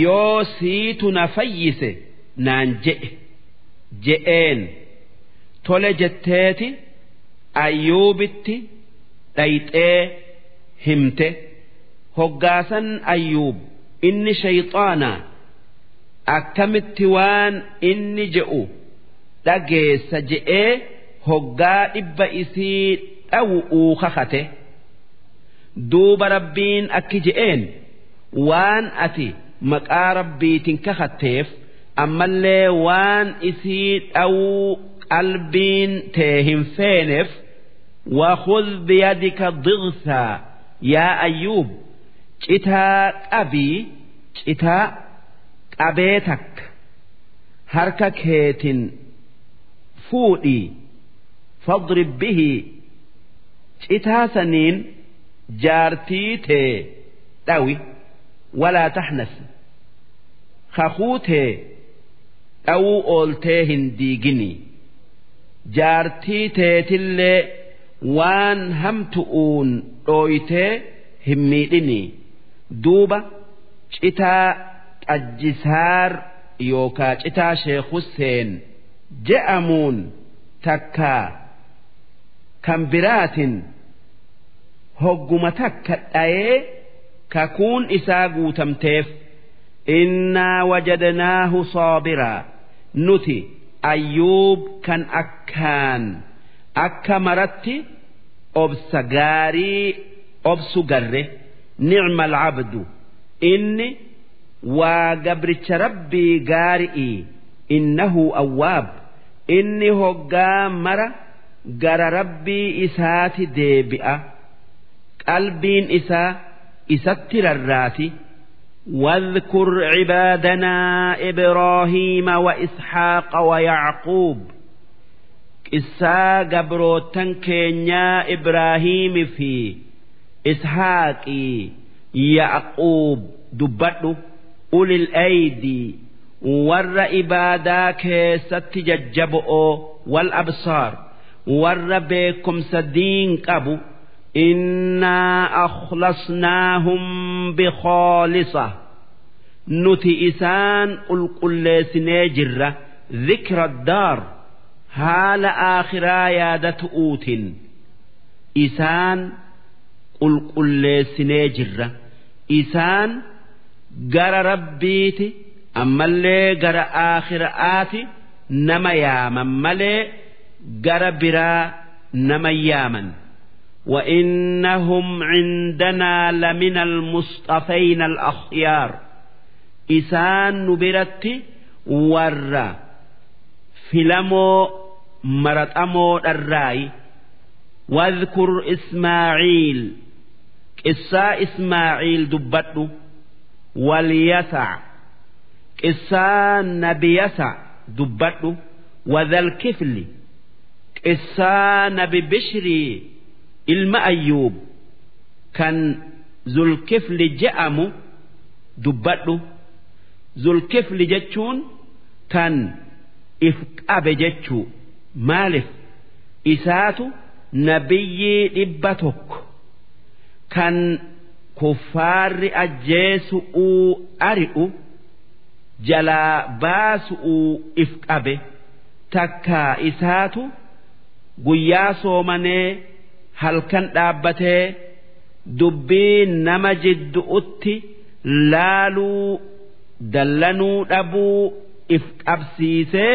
yoo siitu na fayyise naan je'een tole jetteeti ayyuubitti dhayxee himte hoggaasan ayyuub inni shayxaana akkamitti waan inni je'u dhageessa je'ee hoggaa dhibba isii dhawu'uu kakate duuba rabbiin akki je'een waan ati maqaa rabbiitiin kakatteef ammallee waan isii dhawuu qalbiin tee hin feeneef وخذ بيدك ضغثا يا أيوب citaa qabii citaa qabee takka harka keetin fuudhii fadrib bihi citaa saniin jaartii tee dhawi walaa tahnas kakuu tee dhawuu ooltee hin diigini jaartii teetillee waan hamtu'uun dhooytee hin miidhini duuba citaa qajjisaar yookaa citaa sheekh Hussein je'amuun takkaa kan biraatin hogguma takka dhayee kakuun isaa guutamteef innaa wajadnaahu saabiraa nuti ayyuub kan akkaan akka maratti obsa gaarii obsu garre ni'mal abdu inni waa gabricha rabbii gaarii innahu awwaab inni hoggaa mara gara rabbii isaati deebi'a qalbiin isaa isatti rarraati واذكر عبادنا إبراهيم وإسحاق ويعقوب إسا قبروتن كينيا إبراهيم في إسحاق يعقوب دبتو أولي الأيدي ور إباداك ستججبؤ والأبصار ور بكم سدين قبو إنا أخلصناهم بخالصة نتي إسان القل سنجرة ذكر الدار هال آخرا يادة أوت إسان القل سنجرة إسان جر ربيتي أما اللي جر آخرات نما يامن ملي جر برا نما يامن وإنهم عندنا لمن المصطفين الأخيار إسان نبرت ور فيلمو مرتأمو الراي واذكر إسماعيل قصة إسماعيل دبته واليسع قصة نبي يسع دبته وذا الكفل qissaa nabi bishrii ilma ayyuub kan zulkifli je'amu dubbadhu. Zulkifli jechuun kan if qabe jechuu maalif isaatu nabiyyii 100 kan kuffaarri ajjeesu'uu ari'u jalaa baasu'uu if qabe takkaa isaatu guyyaa soomanee halkan dhaabbatee dubbii nama jidduutti laaluu dallanuu dhabuu if qabsiisee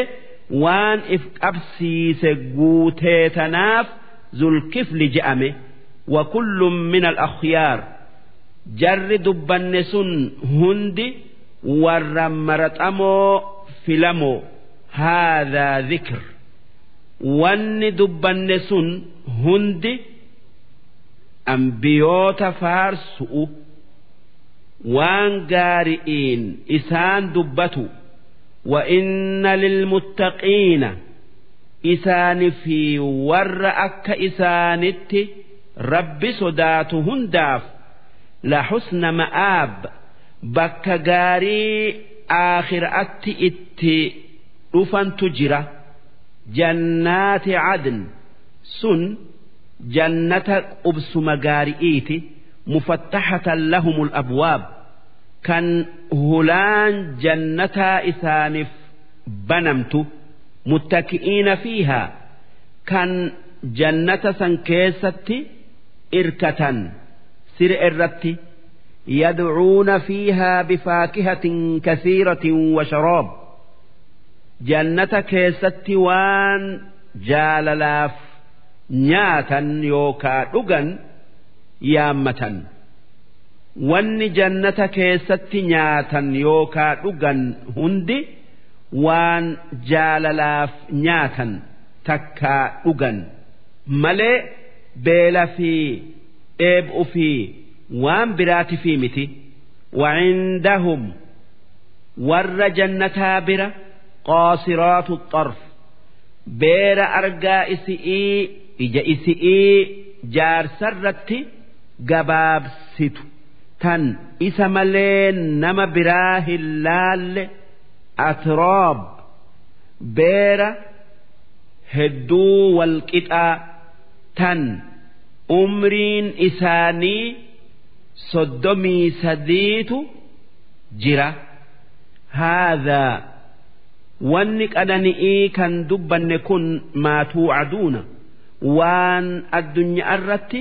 waan if qabsiise guutee tanaaf zulkifli je'ame. wa kullum min al-akhyaar jarri dubbanne sun hundi warra maraxamoo filamoo haadhaa dhikr wanni dubbanne sun hundi ambiyoota faarsu'u waan gaari'iin isaan dubbatu. wa inna lilmuttaqiina isaani fi warra akka isaanitti rabbi sodaatu hundaaf la husna ma'aab bakka gaarii aakhiraatti itti dhufantu jira. jannaati cadn sun jannata qubsuma gaari'iiti mufattaxatan lahumul abwaab kan hulaan jannataa isaaniif banamtu muttaki'iina fiihaa kan jannata san keessatti irkatan siree irratti yad'uuna fiihaa bifaakihatin kasiiratin wa sharaab jannata keessatti waan jaalalaaf nyaatan yookaa dhugan yaammatan. wanni jannata keessatti nyaatan yookaa dhugan hundi waan jaalalaaf nyaatan takkaa dhugan malee beela fi dheeb'u fi waan biraati fi miti. wa'indahum warra jannataa bira qaasiraatu xarf beera argaa isi'ii ija isi'ii jaarsarratti gabaabsitu tan isa malee nama biraa hin laalle atroob beera hedduu walqixaa tan umriin isaanii 33 jira. haadhaa wanni qanani'ii kan dubbanne kun maa tuucaduuna waan addunyaa irratti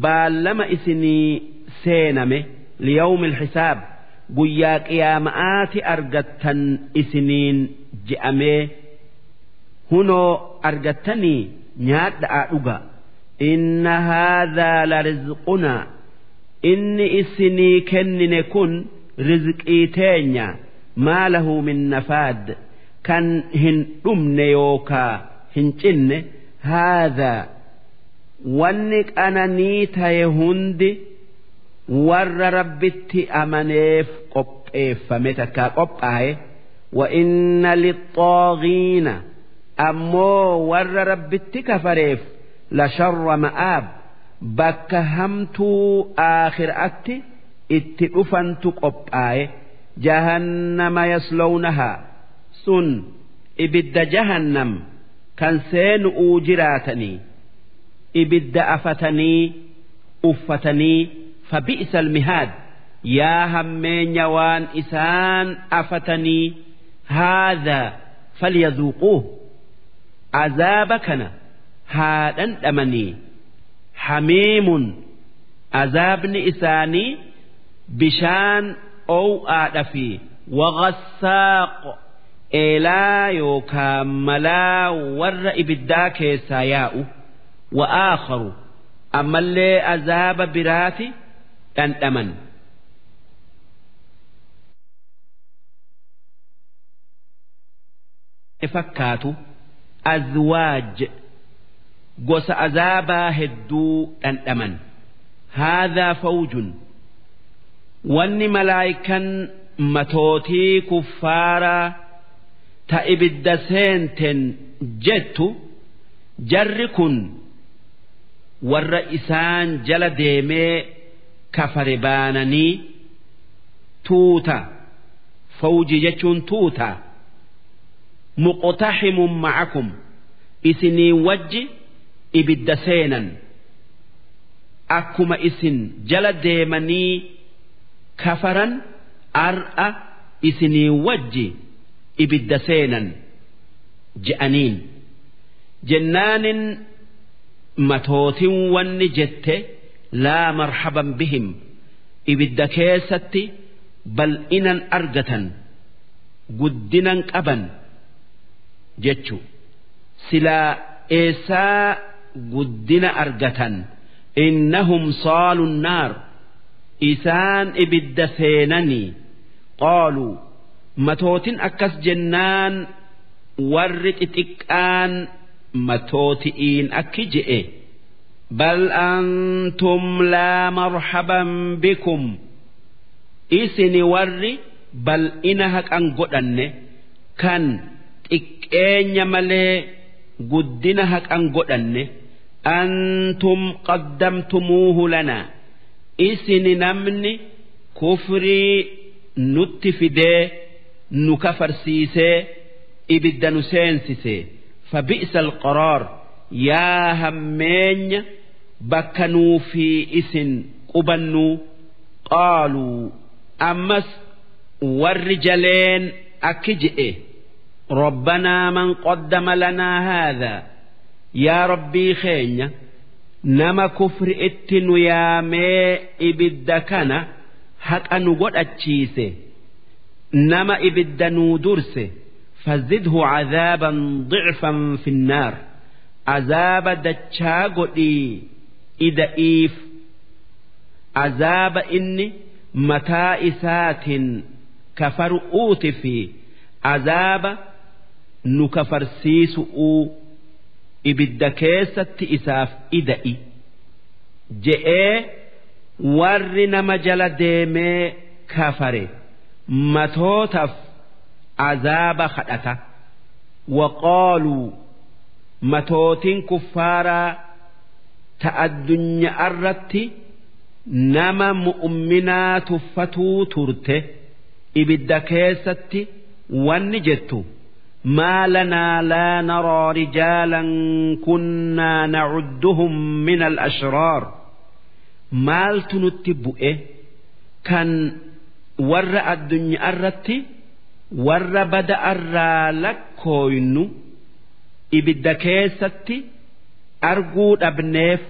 baallama isinii seename liyawmi alxisaab guyyaa qiyaama'aati argattan isiniin je'amee hunoo argattanii nyaadhaa dhugaa. inna haadhaa la rizqunaa inni isinii kennine kun rizqii teenya maa lahu min nafaad kan hin dhumne yookaa hin cinne. haadhaa wanni qananii taye hundi warra rabbitti amaneef qopheeffame takkaa qophaa'e. wa inna lixxaagiina ammoo warra rabbitti kafareef la sharra ma'aab bakka hamtuu aakhiraatti itti dhufantu qophaa'e. jahannama yaslawnahaa sun ibidda jahannam kan seenu'uu jiraatanii ibidda afatanii uffatanii fabi'sa almihaad yaa hammeenya waan isaan afatanii. haadhaa falyazuuquuh azaaba kana haa dhandhamanii. hamiimun azaabni isaanii bishaan ow'aadha fi waghasaaq eelaa yookaa malaa warra ibiddaa keessaa yaa'u. wa aakharu ammallee azaaba biraati dhandhaman. fakkaatu azwaaj gosa azaabaa hedduu dhandhaman. haadhaa fawjun wanni malaayikan matootii kuffaaraa ta ibidda seenten jettu جركن والرئيسان جل ديمي كفر بانني توتا فوجي جتشون توتا مقتحم معكم إسني وجي إبد سينا أكما إسن جل ديمني كفرا أرأى إسني وجي إبد سينا جأنين جنان متوت ونجت لا مرحبا بهم إبد كيستي بل إنا أرجة قدنا أبا جتشو سلا إيسا قدنا أرجة إنهم صالوا النار إسان إبد سينني قالوا متوت أكس جنان ورت إتكان متوتئين أكجئ بل أنتم لا مرحبا بكم إسني وري بل إنهك أنقدن كان إكين يملي قدنهك أنقدن أنتم قدمتموه لنا إسني نمني كفري نتفدي نكفر سيسي إبدا نسينسيسي فبئس القرار يا همين بكنوا في إسن قبنوا قالوا أمس والرجلين أكجئ ربنا من قدم لنا هذا يا ربي خينيا نما كفر اتنو يا مي إبدكنا حق نقول أتشيسي نما إبدنو درسي فزده عذابا ضعفا في النار عذاب دتشاغدي إذا إيف عذاب إني متى إسات كفر أوتفي عذاب نكفر سيسؤ إبدكيسة إساف إدئي جئ ورنا مجل ديمي كفر متوتف عذاب خدته وقالوا متوت كفارا تأدنيا الرت نما مؤمنات فتو ترته إبدكيسة ونجت ما لنا لا نرى رجالا كنا نعدهم من الأشرار مال تنتبئ كان ور الدنيا الرت ور بدأ الرالكوين إبدكيسة أرجود أبنيف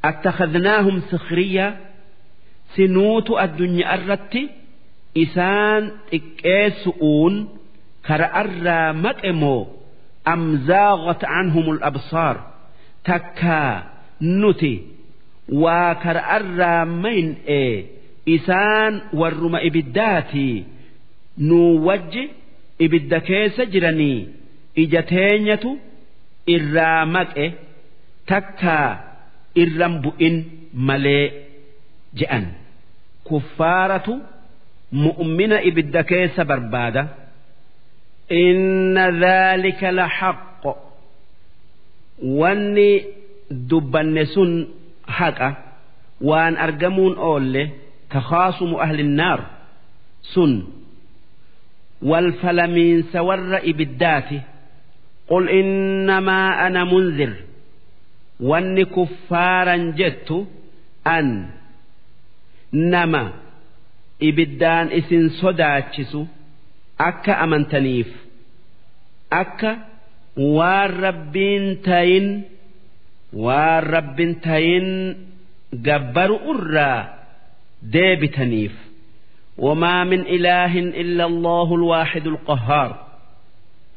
اتخذناهم سخرية سنوت الدنيا الرت إسان إكيسؤون كرأر مكئمو أم زاغت عنهم الأبصار تكا نتي وكرأر من إسان ورم إبداتي نوجه إبدكيس جرني إجتينية إرامك تكا إرمبئن ملي جأن كفارة مؤمنة إبدكيس بربادة إن ذلك لحق واني دبنسون حقا وان أرجمون أولي تخاصم أهل النار سن والفلمين سور إبداته قل إنما أنا منذر واني كفارا جدت أن نما إبدان إسن صداتشسو أكا أمنتنيف أكا والربين تاين جبر أرى ديبتنيف وما من إله إلا الله الواحد القهار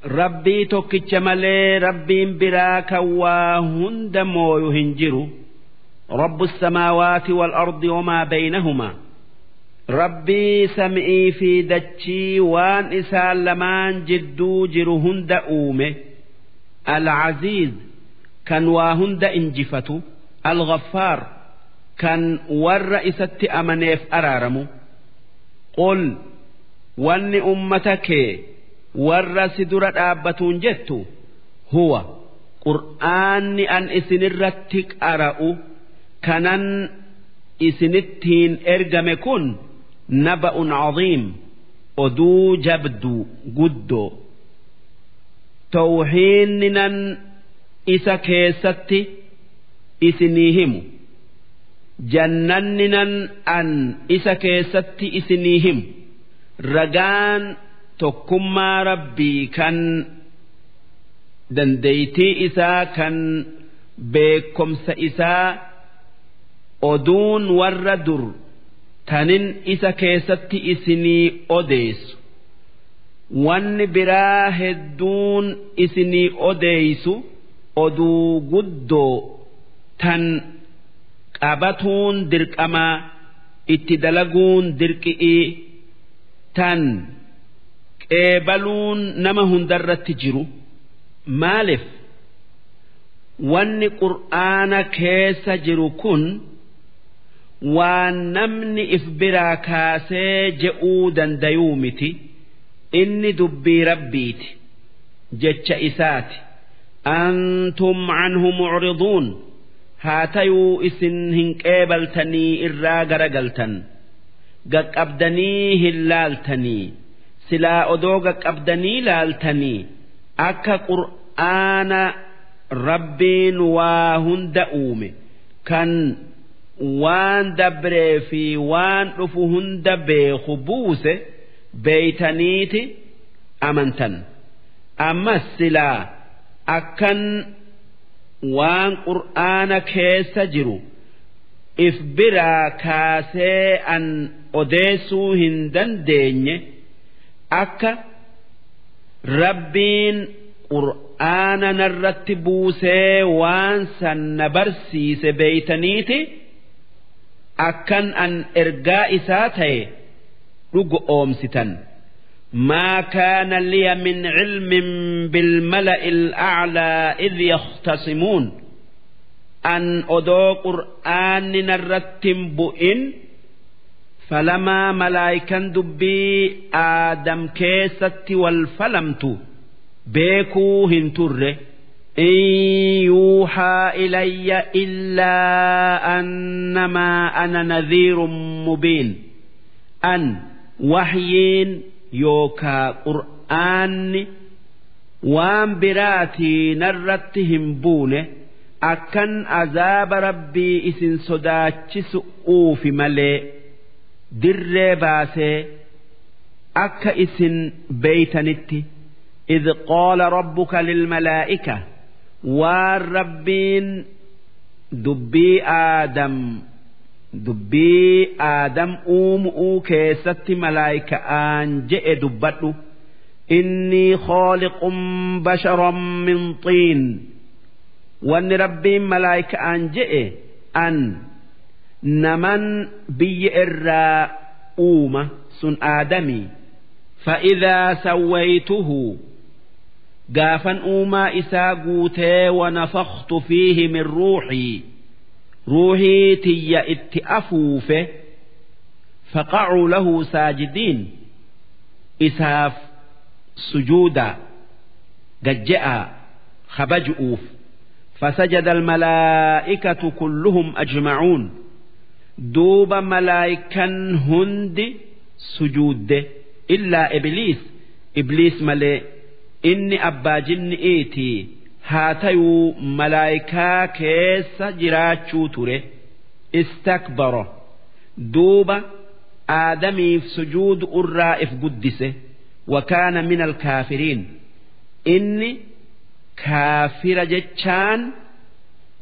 ربي توكيتش مالي ربين براك وهند مويو هنجرو رب السماوات والأرض وما بينهما ربي سمئي في دتشي وان إسال لمان جدو جرهند أومه العزيز كان واهند انجفتو الغفار كان والرئيسة أمنيف أرارمو قل وان أمتك والرسدرة آبتون جدتو هو qur'aanni an isinirratti qara'u kanan isinittiin ergame kun naba'un caziim oduu jabdu guddoo tawhiinninan isa keessatti isinii himu jannanninan an isa keessatti isinii himu ragaan tokkummaa rabbii kan dandeeytii isaa kan beekomsa isaa oduun warra dur tanin isa keessatti isinii odeessu wanni biraa hedduun isinii odeeysu oduu guddoo tan qabatuun dirqamaa itti dalaguun dirqi'ii tan qeebaluun nama hundarratti jiru maaliif wanni qur'aana keessa jiru kun waan namni if biraa kaasee je'uu dandayuu miti inni dubbii rabbiiti jecha isaati antum anhu mucriduun haa tayuu isin hin qeebaltanii irraa garagaltan gaqqabdanii hin laaltanii silaa odoo gaqqabdanii laaltanii akka qur'aana rabbiin waa hunda uume kan waan dabree fi waan dhufu hunda beeku buuse beeytaniiti amantan ammas silaa akkan waan qur'aana keessa jiru if biraa kaasee an odeessuu hin dandeenye akka rabbiin qur'aana narratti buusee waan san na barsiise beeytaniiti akkan an ergaa isaa ta'e dhugo oomsitan ما كان لي من علم بالملأ الأعلى إذ يختصمون أن أدو قرآن نرتم بؤن فلما ملائكا دبي آدم كيست والفلمت بيكو هنتر إن يوحى إلي إلا أنما أنا نذير مبين أن وحيين yookaa qur'aanni waan biraatii narratti hin buune akkan azaaba rabbii isin sodaachisu uufi malee dirree baasee akka isin beeytanitti إذ قال ربك للملائكة والربين دبي آدم كيست ملائكة جئ دبته إني خالق بشرا من طين وأن ربي ملائكة جئ أن نمن بيئر سن آدمي فإذا سويته قافا إسا قوتي ونفخت فيه من روحي تي اتأفوفه فقعوا له ساجدين إساف سجودا قجأ خبجؤوف فسجد الملائكة كلهم أجمعون دوب ملائكا هند سجود إلا إبليس ملئ إني أبا جن إيتي هاتيو ملائكا كيس جراتشو تره استكبر دوبا آدمي في سجود الرائف قدسه وكان من الكافرين إني كافر جتشان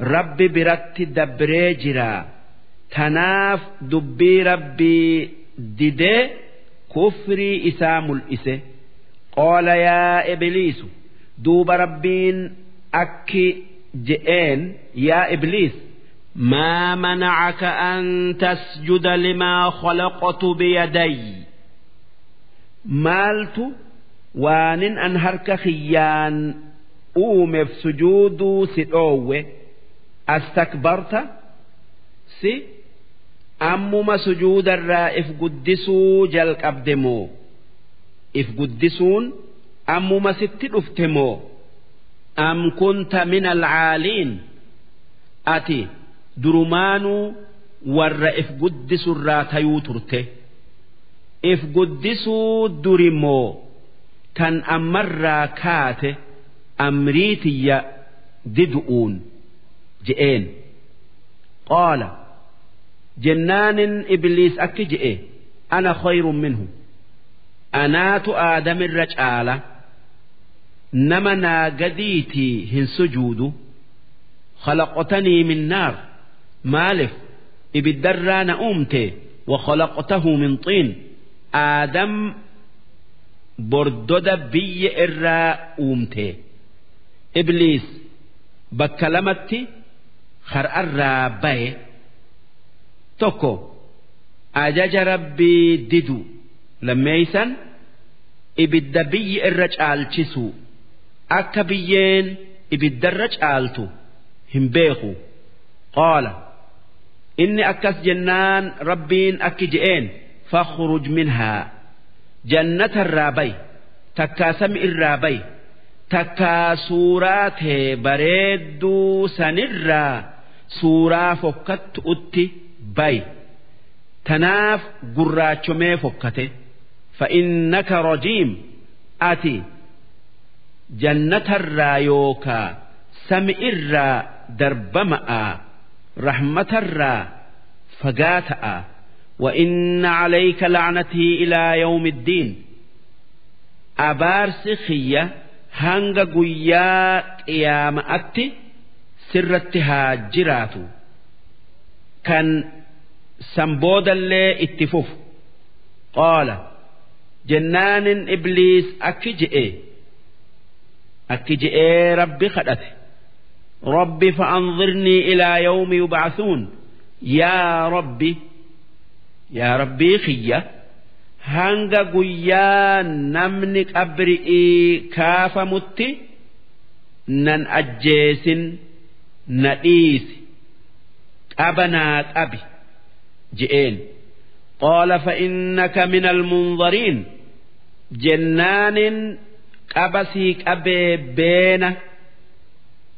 ربي برت دبري جرا تناف دبي ربي ديدي كفري إسام الإسه قال يا إبليس دوب ربين أكي جئين يا إبليس ما منعك أن تسجد لما خلقت بيدي مالت وان أنهرك خيان في سجود ستوه استكبرت سي أمما سجود الرائف قدسو جلق أبدمو إف قدسون أمما ست أفتمو أم كنت من العالين أتي درمانو ور إف قدسوا الراتيو ترته إف قدسوا درمو كان أمر كاته أمريتي ددؤون جئين قال جنان إبليس أكجئ أنا خير منه أنا آدم الرجال نمنا قديتي هن سجود خلقتني من نار مالف إبدران أمتي وخلقته من طين آدم بردد بي إرى أمتي إبليس بكلمتي خرأر باي توكو أجاج ربي ددو لما يسن إبدا بي الرجال تسو أكا بيين إبدا الرجالتو هم بيخو قال إني أكس جنان ربين أكجئين فاخرج منها جنة الرابي تكا سمع الرابي تكا سورات بريدو سنرا سورة فكت أتي باي تناف قراتشمي فكته فإنك رجيم آتي جنة الرايوكا سمع الرا دربماء رحمة الرا فقاتاء وإن عليك لعنتي إلى يوم الدين أبار سخية هنغ قويا قيام أتي سرتها جراتو كان سنبودا اللي اتفوف قال جنان إبليس أكجئ ربي خدته ربي فأنظرني إلى يوم يبعثون يا ربي خيّة هنگا قويا نمنك أبرئي كاف متي نن أجيس نئيس أبنات أبي جئين قال فإنك من المنظرين جنان قبسيك أبي بين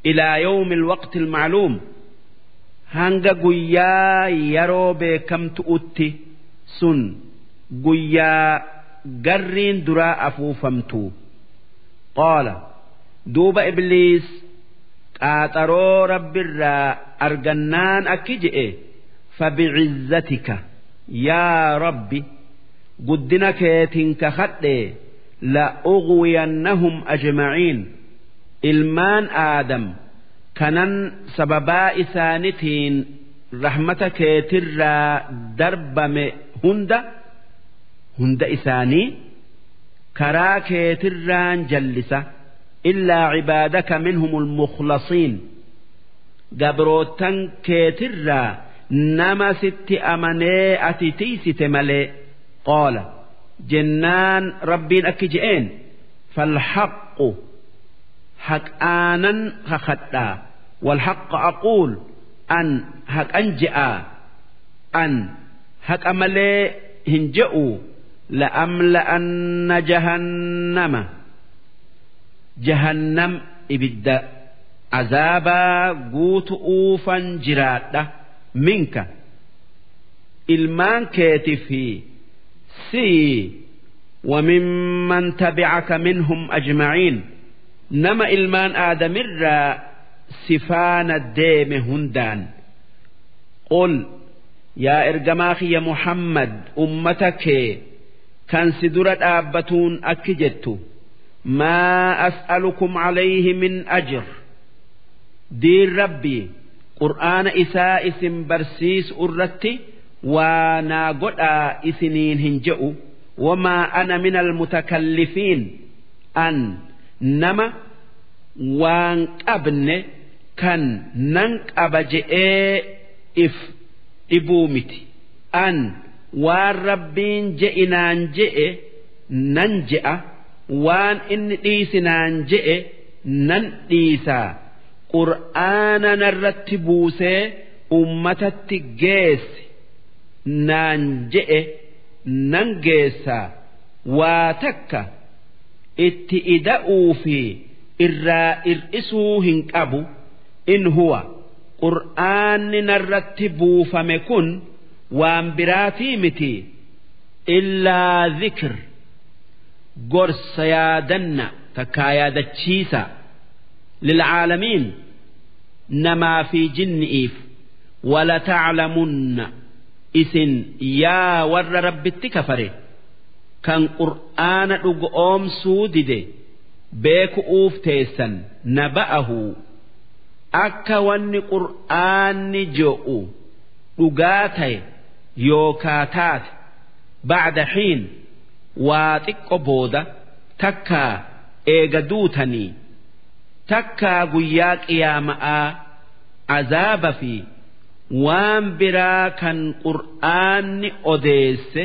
إلى يوم الوقت المعلوم هنگا قويا يروبي كم تؤتي سن قويا قرين دراء أفوفمتو قال دوب إبليس قاترو رب الرا أرجنان أكجئ فبعزتك يا ربي قدنك تنكخد لأغوينهم أجمعين ilmaan aadam kanan sababaa isaanitiin rahmata keetirraa darbame hunda isaanii karaa keetirraan jallisa illaa cibaadaka minhumul mukhlasiin gabrootan keetirraa nama sitti amanee ati tiisite malee qaala jennaan rabbiin akki je'een falhaqqu حق آنن خخدا والحق أقول أن حق أنجأ أن حق أملي هنجأوا لأملأن جهنم إبدا عذابا قوت أوفا جرادا منك إلمان كاتفي سي وممن تبعك منهم أجمعين نما إلمان آدم الرا سفان الديم هندان قل يا إرجماخي يا محمد أمتك كان سدرة آبتون أكجت ما أسألكم عليه من أجر دير ربي قرآن إساء اسم برسيس أرتي وانا قد إسنين هنجأ وما أنا من المتكلفين أن نما وان قبن كان ننك أبجئ إف إبومتي أن والربين جئنان جئ ننجئ وان إن إيسنان جئ نن إيسا قرآن نرتبوس أمة التجيس ننجئ ننجيسا واتكا itti ida'uu fi إرّا إرئسوهن أبو إن هو قرآن نرتبو فمكن وان براتي متي إلا ذكر قرص يادن تكايا دتشيسا للعالمين نما في جن إيف ولتعلمن إسن يا ور رب التكفره كان قرآن أم سودده بيك أوف تيسن نبأه أكا ون قرآن جوء أغاتي يوكاتات بعد حين واتق بودا تكا إيغدوتني تكا قياك إياماء عذاب في وان برا كان قرآن أديس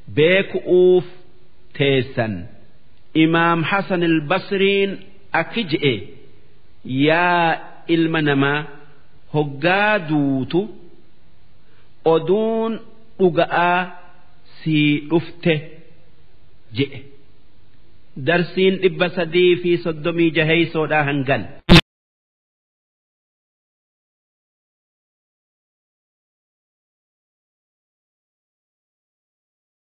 بيك أوف تيسن إمام حسن البصرين أكجئ يا المنما هقادوت أدون أغاء سي رفته جئ درسين إبسدي في صدمي جهي سودا هنغل